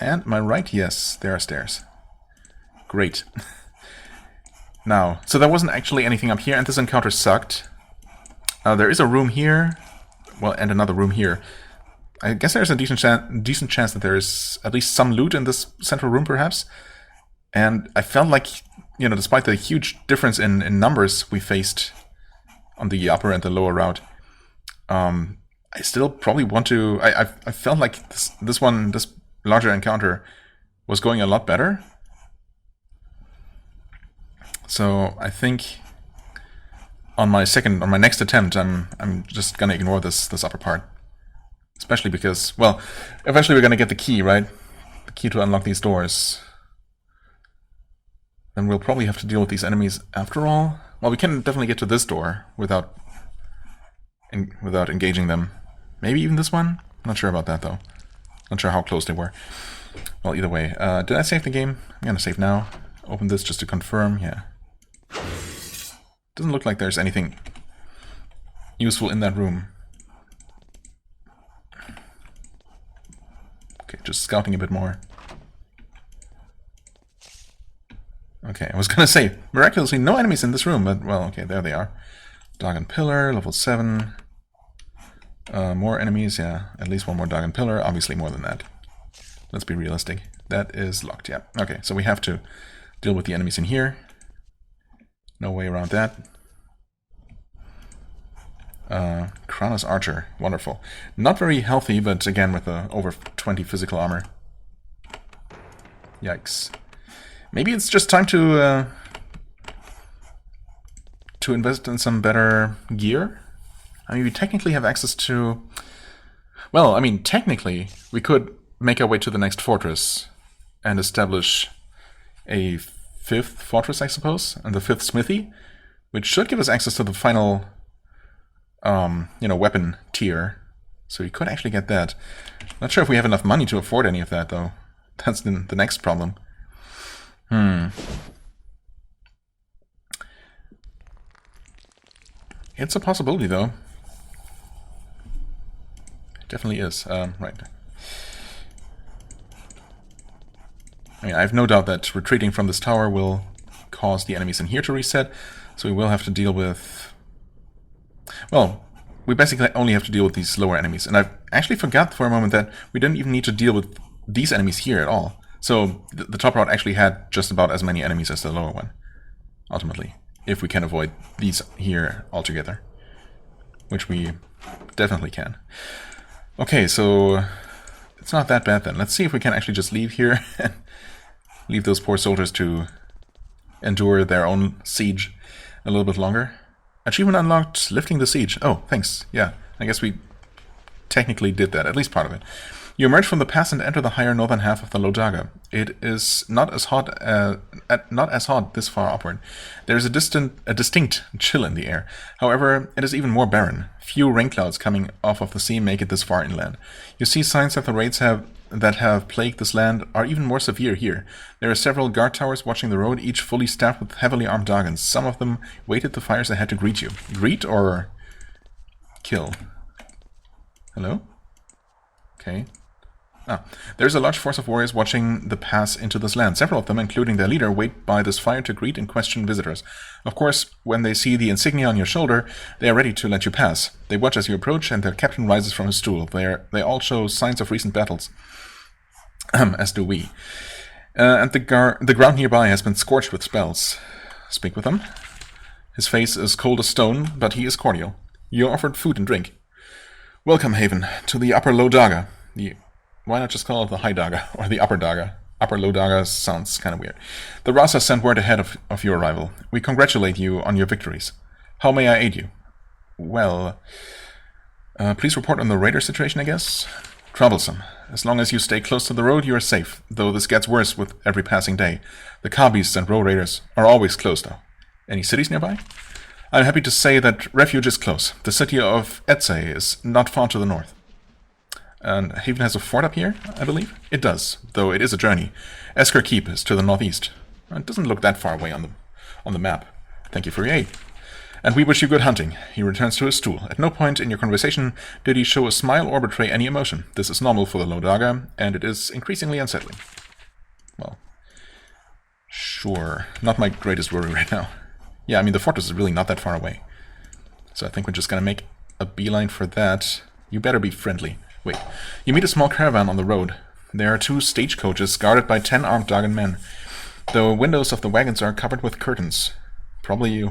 A: And am I right? Yes, there are stairs. Great. Now, so there wasn't actually anything up here, and this encounter sucked. There is a room here, well, and another room here. I guess there's a decent chance that there's at least some loot in this central room, perhaps. And I felt like, you know, despite the huge difference in numbers we faced on the upper and the lower route, I still probably want to... I felt like this larger encounter was going a lot better. So I think on my next attempt, I'm just gonna ignore this upper part. Especially because, well, eventually we're gonna get the key, right? The key to unlock these doors. Then we'll probably have to deal with these enemies after all. Well, we can definitely get to this door without engaging them. Maybe even this one? Not sure about that, though. Not sure how close they were. Well, either way. Did I save the game? I'm gonna save now. Open this just to confirm. Yeah. Doesn't look like there's anything useful in that room. Okay, just scouting a bit more. Okay, I was gonna say, miraculously no enemies in this room, but, well, okay, there they are. Dog Pillar, level 7. More enemies, yeah. At least one more Dog Pillar, obviously more than that. Let's be realistic. That is locked, yeah. Okay, so we have to deal with the enemies in here. No way around that. Kronos Archer, wonderful. Not very healthy, but again with over 20 physical armor. Yikes. Maybe it's just time to invest in some better gear. I mean, we technically have access to... Well, I mean, technically, we could make our way to the next fortress and establish a 5th fortress, I suppose, and the 5th smithy, which should give us access to the final, you know, weapon tier. So we could actually get that. Not sure if we have enough money to afford any of that, though. That's the next problem. It's a possibility, though. It definitely is. Right. I mean, I have no doubt that retreating from this tower will cause the enemies in here to reset, so we will have to deal with... Well, we basically only have to deal with these lower enemies, and I actually forgot for a moment that we didn't even need to deal with these enemies here at all. So the top route actually had just about as many enemies as the lower one, ultimately, if we can avoid these here altogether, which we definitely can. Okay, so it's not that bad then. Let's see if we can actually just leave here and leave those poor soldiers to endure their own siege a little bit longer. Achievement unlocked, lifting the siege. Oh, thanks. Yeah, I guess we technically did that, at least part of it. You emerge from the pass and enter the higher northern half of the Lodaga. It is not as hot this far upward. There is a distinct chill in the air. However, it is even more barren. Few rain clouds coming off of the sea make it this far inland. You see signs that the raids that have plagued this land are even more severe here. There are several guard towers watching the road, each fully staffed with heavily armed Dagons. Some of them waited the fires ahead to greet you. Greet or kill? Hello? Okay. There's a large force of warriors watching the pass into this land. Several of them, including their leader, wait by this fire to greet and question visitors. Of course, when they see the insignia on your shoulder, they are ready to let you pass. They watch as you approach, and their captain rises from his stool. They all show signs of recent battles, as do we. And the ground nearby has been scorched with spells. Speak with him. His face is cold as stone, but he is cordial. You are offered food and drink. Welcome, Haven, to the Upper Lodaga. Why not just call it the High Daga, or the Upper Daga? Upper Lodaga sounds kind of weird. The Rasa sent word ahead of your arrival. We congratulate you on your victories. How may I aid you? Well, please report on the raider situation, I guess? Troublesome. As long as you stay close to the road, you are safe, though this gets worse with every passing day. The Kabists and road raiders are always close, though. Any cities nearby? I'm happy to say that refuge is close. The city of Etse is not far to the north. And Haven has a fort up here, I believe? It does, though it is a journey. Esker Keep is to the northeast. It doesn't look that far away on the map. Thank you for your aid. And we wish you good hunting. He returns to his stool. At no point in your conversation did he show a smile or betray any emotion. This is normal for the Lodaga, and it is increasingly unsettling. Well, sure. Not my greatest worry right now. Yeah, I mean, the fortress is really not that far away. So I think we're just gonna make a beeline for that. You better be friendly. Wait. You meet a small caravan on the road. There are 2 stagecoaches guarded by 10 armed Dagon men. The windows of the wagons are covered with curtains. Probably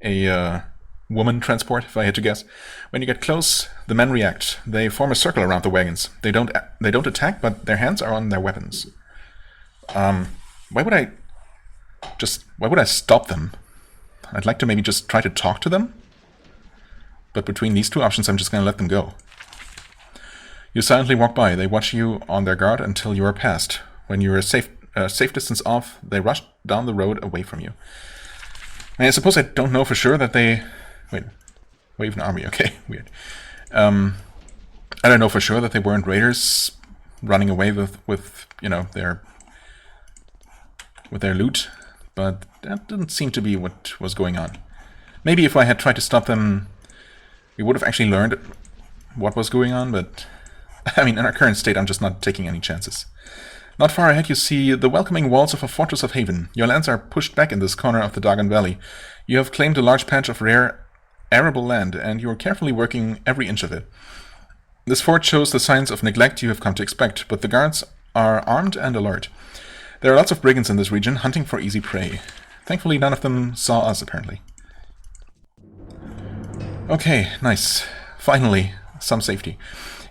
A: a woman transport, if I had to guess. When you get close, the men react. They form a circle around the wagons. They don't attack, but their hands are on their weapons. Why would I stop them? I'd like to maybe just try to talk to them. But between these 2 options, I'm just going to let them go. You silently walk by. They watch you on their guard until you are past. When you are safe distance off, they rush down the road away from you. I suppose I don't know for sure that they... Wait, wave an army. Okay, weird. I don't know for sure that they weren't raiders running away with you know, their loot, but that didn't seem to be what was going on. Maybe if I had tried to stop them, we would have actually learned what was going on, but I mean, in our current state, I'm just not taking any chances. Not far ahead, you see the welcoming walls of a fortress of Haven. Your lands are pushed back in this corner of the Dagon Valley. You have claimed a large patch of rare, arable land, and you are carefully working every inch of it. This fort shows the signs of neglect you have come to expect, but the guards are armed and alert. There are lots of brigands in this region, hunting for easy prey. Thankfully, none of them saw us, apparently. Okay, nice. Finally, some safety.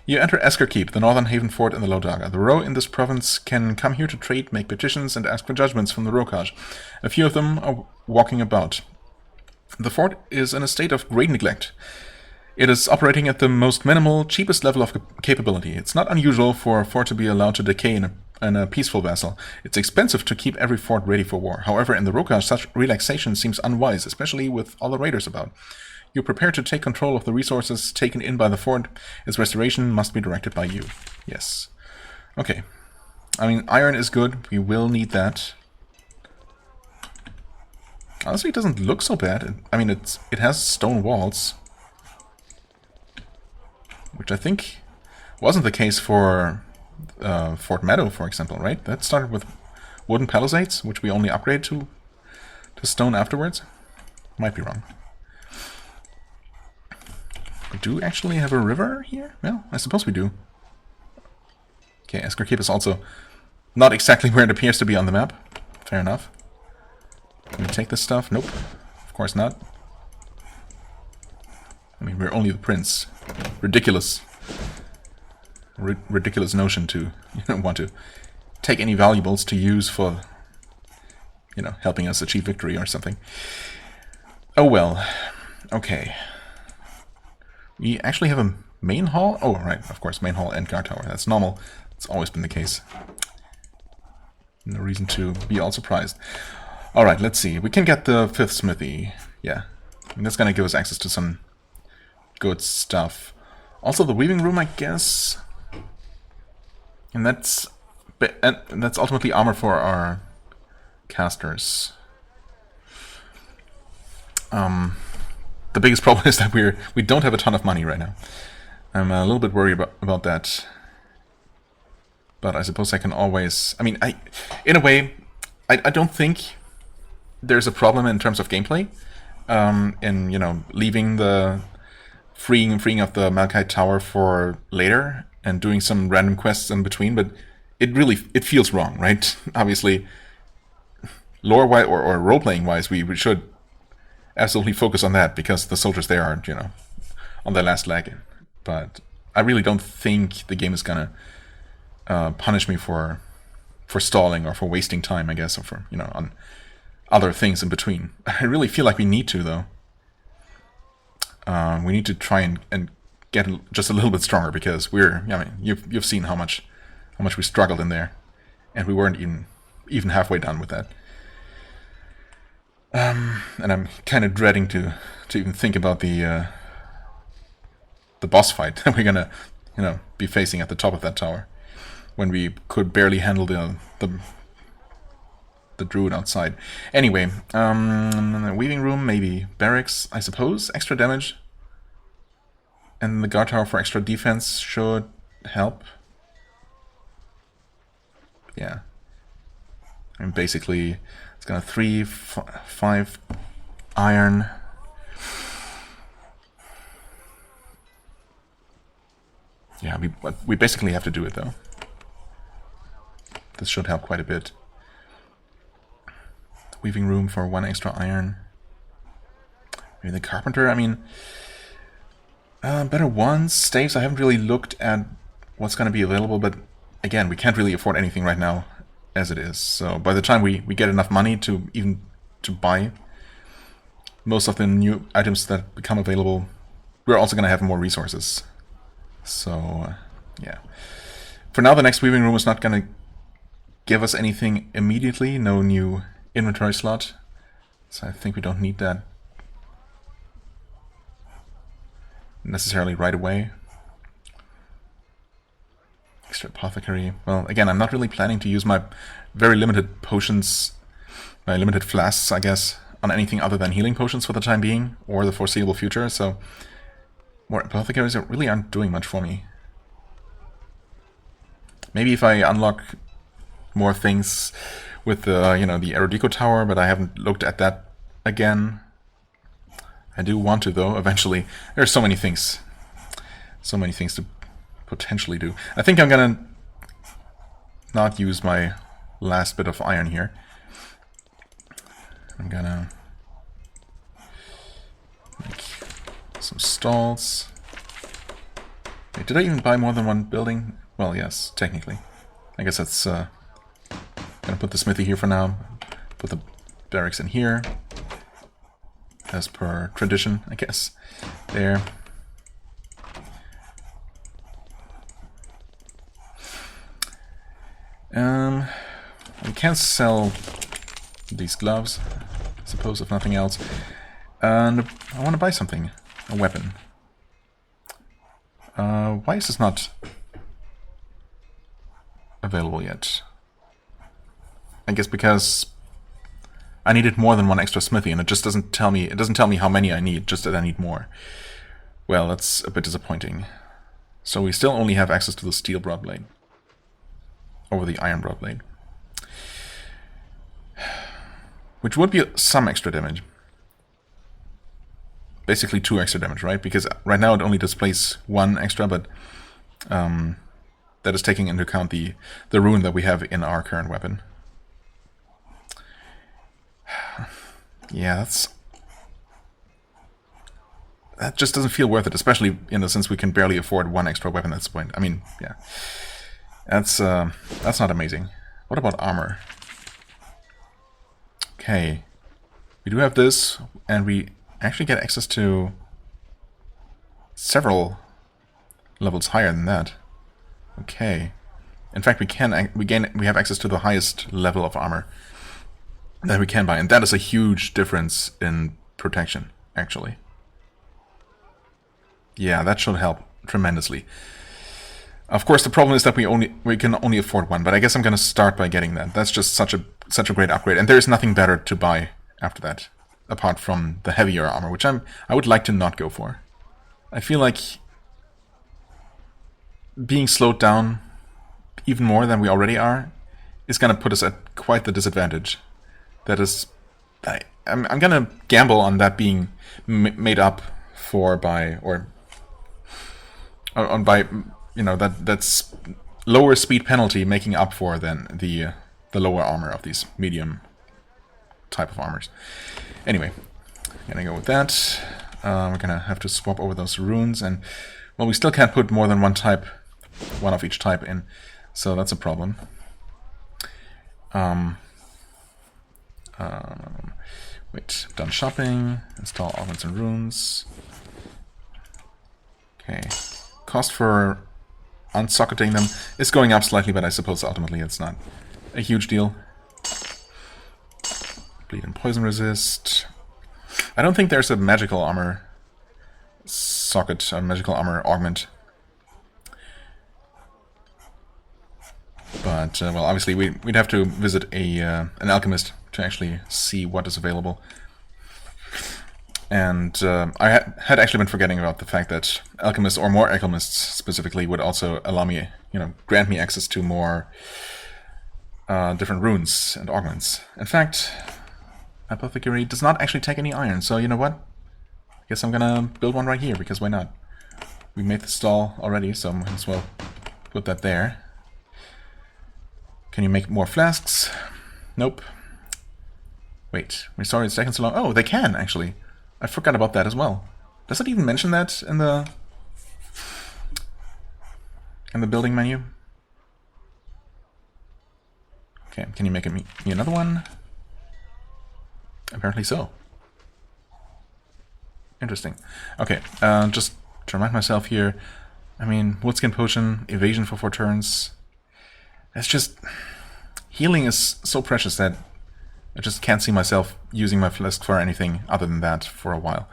A: You enter Esker Keep, the northern haven fort in the Lodaga. The Ro in this province can come here to trade, make petitions, and ask for judgments from the Rokaj. A few of them are walking about. The fort is in a state of great neglect. It is operating at the most minimal, cheapest level of capability. It's not unusual for a fort to be allowed to decay in a peaceful vassal. It's expensive to keep every fort ready for war. However, in the Rokaj, such relaxation seems unwise, especially with all the raiders about. You're prepared to take control of the resources taken in by the fort. Its restoration must be directed by you. Yes. Okay. I mean, iron is good. We will need that. Honestly, it doesn't look so bad. I mean, it has stone walls, which I think wasn't the case for Fort Meadow, for example, right? That started with wooden palisades, which we only upgrade to stone afterwards. Might be wrong. We do actually have a river here? Well, I suppose we do. Okay, Esker Keep is also not exactly where it appears to be on the map. Fair enough. Can we take this stuff? Nope. Of course not. I mean, we're only the prince. Ridiculous. Ridiculous notion to want to take any valuables to use for, helping us achieve victory or something. Oh well. Okay. We actually have a main hall? Oh, right, of course, main hall and guard tower. That's normal. It's always been the case. No reason to be all surprised. Alright, let's see. We can get the 5th smithy. Yeah. And that's gonna give us access to some good stuff. Also the weaving room, I guess. And that's ultimately armor for our casters. The biggest problem is that we don't have a ton of money right now. I'm a little bit worried about that. But I suppose I can always... I mean, in a way, I don't think there's a problem in terms of gameplay. In, leaving the... freeing up the Malachite Tower for later and doing some random quests in between, but it feels wrong, right? Obviously, lore-wise or role-playing-wise, we should absolutely focus on that, because the soldiers there are, on their last leg. But I really don't think the game is gonna punish me for stalling or for wasting time, I guess, or for, on other things in between. I really feel like we need to, though. We need to try and get just a little bit stronger, because you've seen how much we struggled in there, and we weren't even halfway done with that. And I'm kind of dreading to even think about the boss fight that we're gonna be facing at the top of that tower, when we could barely handle the druid outside. Anyway, weaving room, maybe barracks, I suppose. Extra damage, and the guard tower for extra defense should help. Yeah, and basically it's gonna 3, 5 iron. Yeah, we basically have to do it, though. This should help quite a bit. Weaving room for 1 extra iron. Maybe the carpenter, I mean... better ones. Staves, I haven't really looked at what's going to be available, but again, we can't really afford anything right now as it is. So by the time we get enough money to even to buy most of the new items that become available, we're also going to have more resources. So, yeah. For now, the next weaving room is not going to give us anything immediately. No new inventory slot. So I think we don't need that necessarily right away. Extra apothecary. Well, again, I'm not really planning to use my very limited potions, my limited flasks, I guess, on anything other than healing potions for the time being, or the foreseeable future, so more apothecaries really aren't doing much for me. Maybe if I unlock more things with the, you know, the Erudico Tower, but I haven't looked at that again. I do want to, though, eventually. There's so many things. So many things to potentially do. I think I'm gonna not use my last bit of iron here. I'm gonna make some stalls. Wait, did I even buy more than one building? Well, yes, technically. I guess that's... gonna put the smithy here for now. Put the barracks in here. As per tradition, I guess. There. We can sell these gloves, I suppose, if nothing else. And I want to buy something. A weapon. Why is this not available yet? I guess because I needed more than one extra smithy, and it just doesn't tell me. It doesn't tell me how many I need, just that I need more. Well, that's a bit disappointing. So we still only have access to the steel broadblade over the iron broadblade, which would be some extra damage. Basically 2 extra damage, right? Because right now it only displays 1 extra, but that is taking into account the rune that we have in our current weapon. Yeah, that just doesn't feel worth it, especially since we can barely afford 1 extra weapon at this point. I mean, yeah, that's not amazing. What about armor? Okay, we do have this, and we actually get access to several levels higher than that. Okay, in fact, we have access to the highest level of armor that we can buy, and that is a huge difference in protection, actually. Yeah, that should help tremendously. Of course, the problem is that we can only afford 1, but I guess I'm going to start by getting that. That's just such a great upgrade, and there is nothing better to buy after that, apart from the heavier armor, which I would like to not go for. I feel like being slowed down even more than we already are is going to put us at quite the disadvantage. That is, I'm going to gamble on that being made up for by, you know, that's lower speed penalty making up for than the lower armor of these medium type of armors. Anyway, I'm gonna go with that. We're gonna have to swap over those runes, and well, we still can't put more than one of each type in, so that's a problem. Wait, done shopping. Install augments and runes. Okay, cost for unsocketing them is going up slightly, but I suppose ultimately it's not a huge deal. Bleed and poison resist. I don't think there's a magical armor socket, a magical armor augment. But, well, obviously we'd have to visit an alchemist to actually see what is available. And I had actually been forgetting about the fact that alchemists, or more alchemists specifically, would also allow me, grant me access to more different runes and augments. In fact, Apothecary does not actually take any iron, so you know what? I guess I'm gonna build one right here, because why not? we made the stall already, so might as well put that there. Can you make more flasks? Nope. Wait, restore in seconds long. Oh, they can, actually. I forgot about that as well. Does it even mention that in the building menu? Okay, can you make me another one? Apparently so. Interesting. Okay, just to remind myself here, I mean, Woodskin Potion, evasion for 4 turns. It's just... healing is so precious that I just can't see myself using my flask for anything other than that for a while.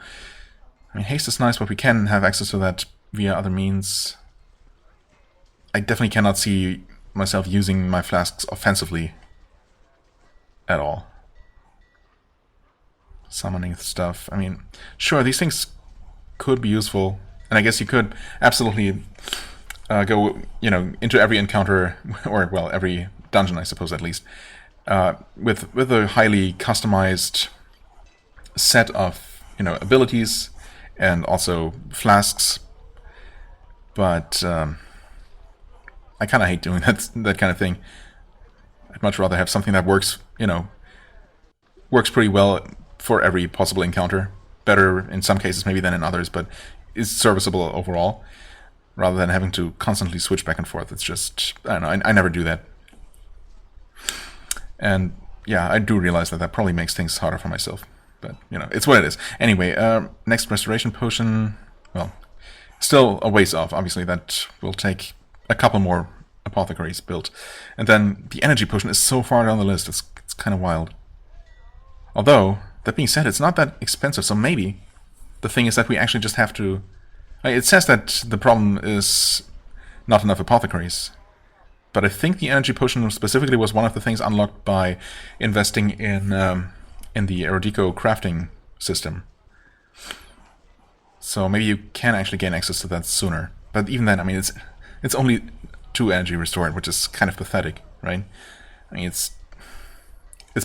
A: I mean, haste is nice, but we can have access to that via other means. I definitely cannot see myself using my flasks offensively at all. Summoning stuff. I mean, sure, these things could be useful, and I guess you could absolutely go, you know, into every encounter, or, well, every dungeon, I suppose, at least, with a highly customized set of, you know, abilities and also flasks. But I kind of hate doing that kind of thing. I'd much rather have something that works, you know, works pretty well for every possible encounter. Better in some cases maybe than in others, but is serviceable overall, rather than having to constantly switch back and forth. It's just, I don't know, I never do that. And yeah, I do realize that probably makes things harder for myself. But, you know, it's what it is. Anyway, next restoration potion, well, still a ways off. Obviously, that will take a couple more apothecaries built. And then the energy potion is so far down the list, it's kind of wild. Although, that being said, it's not that expensive, so maybe the thing is that we actually just have to... It says that the problem is not enough apothecaries. But I think the energy potion specifically was one of the things unlocked by investing in the Erudico crafting system. So maybe you can actually gain access to that sooner. But even then, I mean, it's only 2 energy restored, which is kind of pathetic, right? I mean, it's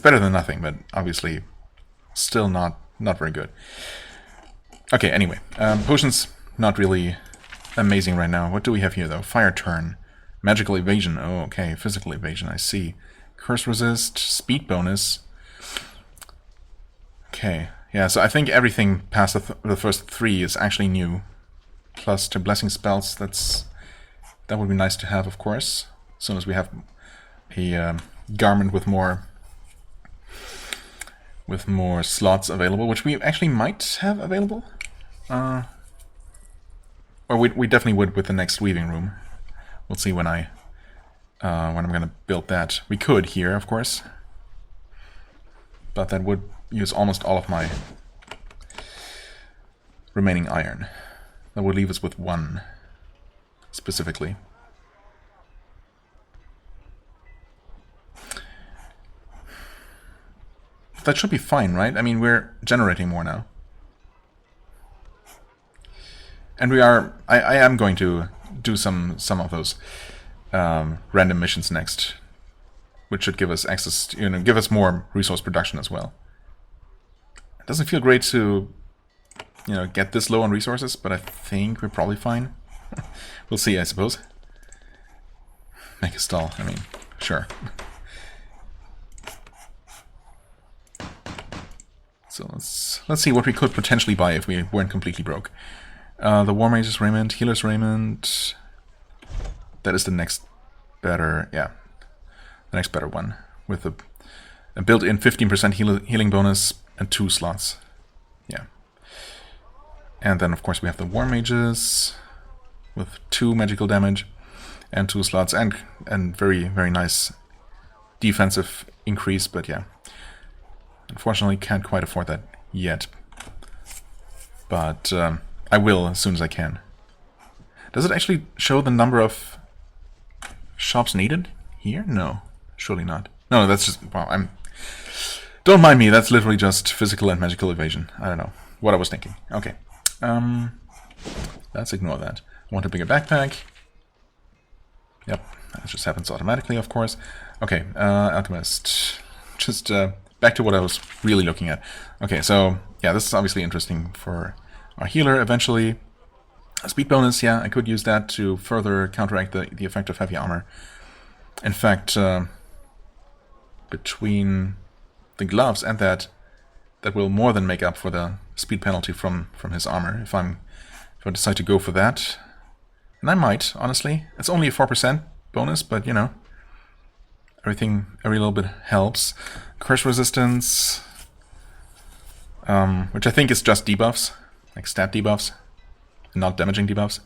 A: better than nothing, but obviously still not very good. Okay, anyway, potions not really amazing right now. What do we have here though? Fire turn, magical evasion. Oh, okay, physical evasion. I see. Curse resist, speed bonus. Okay, yeah. So I think everything past the first 3 is actually new. Plus to blessing spells. That would be nice to have, of course. As soon as we have a garment with more slots available, which we actually might have available. Or we definitely would with the next weaving room. We'll see when I'm going to build that. We could here, of course, but that would use almost all of my remaining iron. That would leave us with 1, specifically. That should be fine, right? I mean, we're generating more now. And I am going to do some of those random missions next, which should give us access to, give us more resource production as well. It doesn't feel great to, get this low on resources, but I think we're probably fine. We'll see, I suppose. Make a stall, I mean, sure. So let's see what we could potentially buy if we weren't completely broke. The War Mage's Raiment, Healer's Raiment. That is the next better, yeah. The next better one. With a built-in 15% healing bonus and 2 slots. Yeah. And then, of course, we have the War Mages with 2 magical damage and 2 slots and very, very nice defensive increase, but yeah. Unfortunately, can't quite afford that yet. But I will as soon as I can. Does it actually show the number of shops needed here? No, surely not. No, that's just, well, don't mind me, that's literally just physical and magical evasion. I don't know what I was thinking. Okay. Let's ignore that. I want a bigger backpack. Yep, that just happens automatically, of course. Okay, Alchemist. Just back to what I was really looking at. Okay, so yeah, this is obviously interesting for our healer eventually. Speed bonus, yeah, I could use that to further counteract the effect of heavy armor. In fact, between the gloves and that will more than make up for the speed penalty from his armor, if I decide to go for that. And I might, honestly. It's only a 4% bonus, but, you know, every little bit helps. Curse resistance, which I think is just debuffs, like stat debuffs, not damaging debuffs.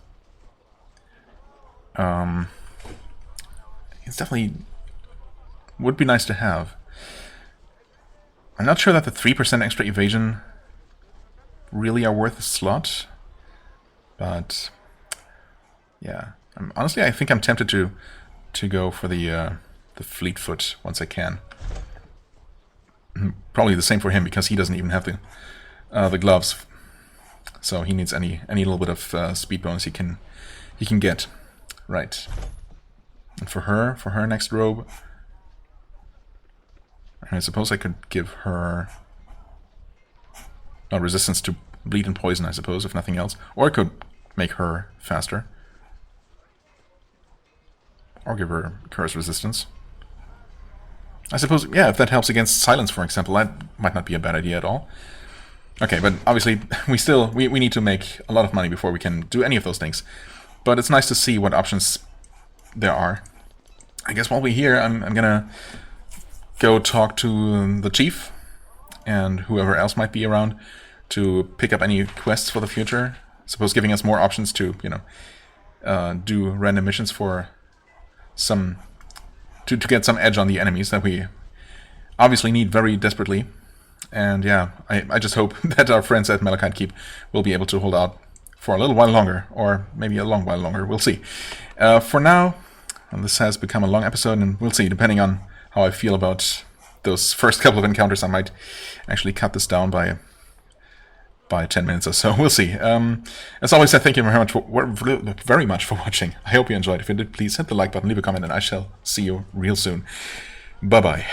A: It's definitely would be nice to have. I'm not sure that the 3% extra evasion really are worth a slot, but yeah, honestly, I think I'm tempted to go for the Fleetfoot once I can. Probably the same for him because he doesn't even have the gloves, so he needs any little bit of speed bonus he can get. Right. And for her next robe, I suppose I could give her resistance to bleed and poison, I suppose, if nothing else. Or I could make her faster. Or give her curse resistance. I suppose, yeah, if that helps against silence, for example, that might not be a bad idea at all. Okay, but obviously we need to make a lot of money before we can do any of those things. But it's nice to see what options there are. I guess while we're here, I'm gonna go talk to the chief and whoever else might be around to pick up any quests for the future. I suppose giving us more options to, you know, do random missions for some to get some edge on the enemies that we obviously need very desperately. And yeah, I just hope that our friends at Malachite Keep will be able to hold out for a little while longer, or maybe a long while longer. We'll see. For now, this has become a long episode, and we'll see, depending on how I feel about those first couple of encounters, I might actually cut this down by 10 minutes or so. We'll see. As always, I thank you very much for watching. I hope you enjoyed. If you did, please hit the like button, leave a comment, and I shall see you real soon. Bye-bye.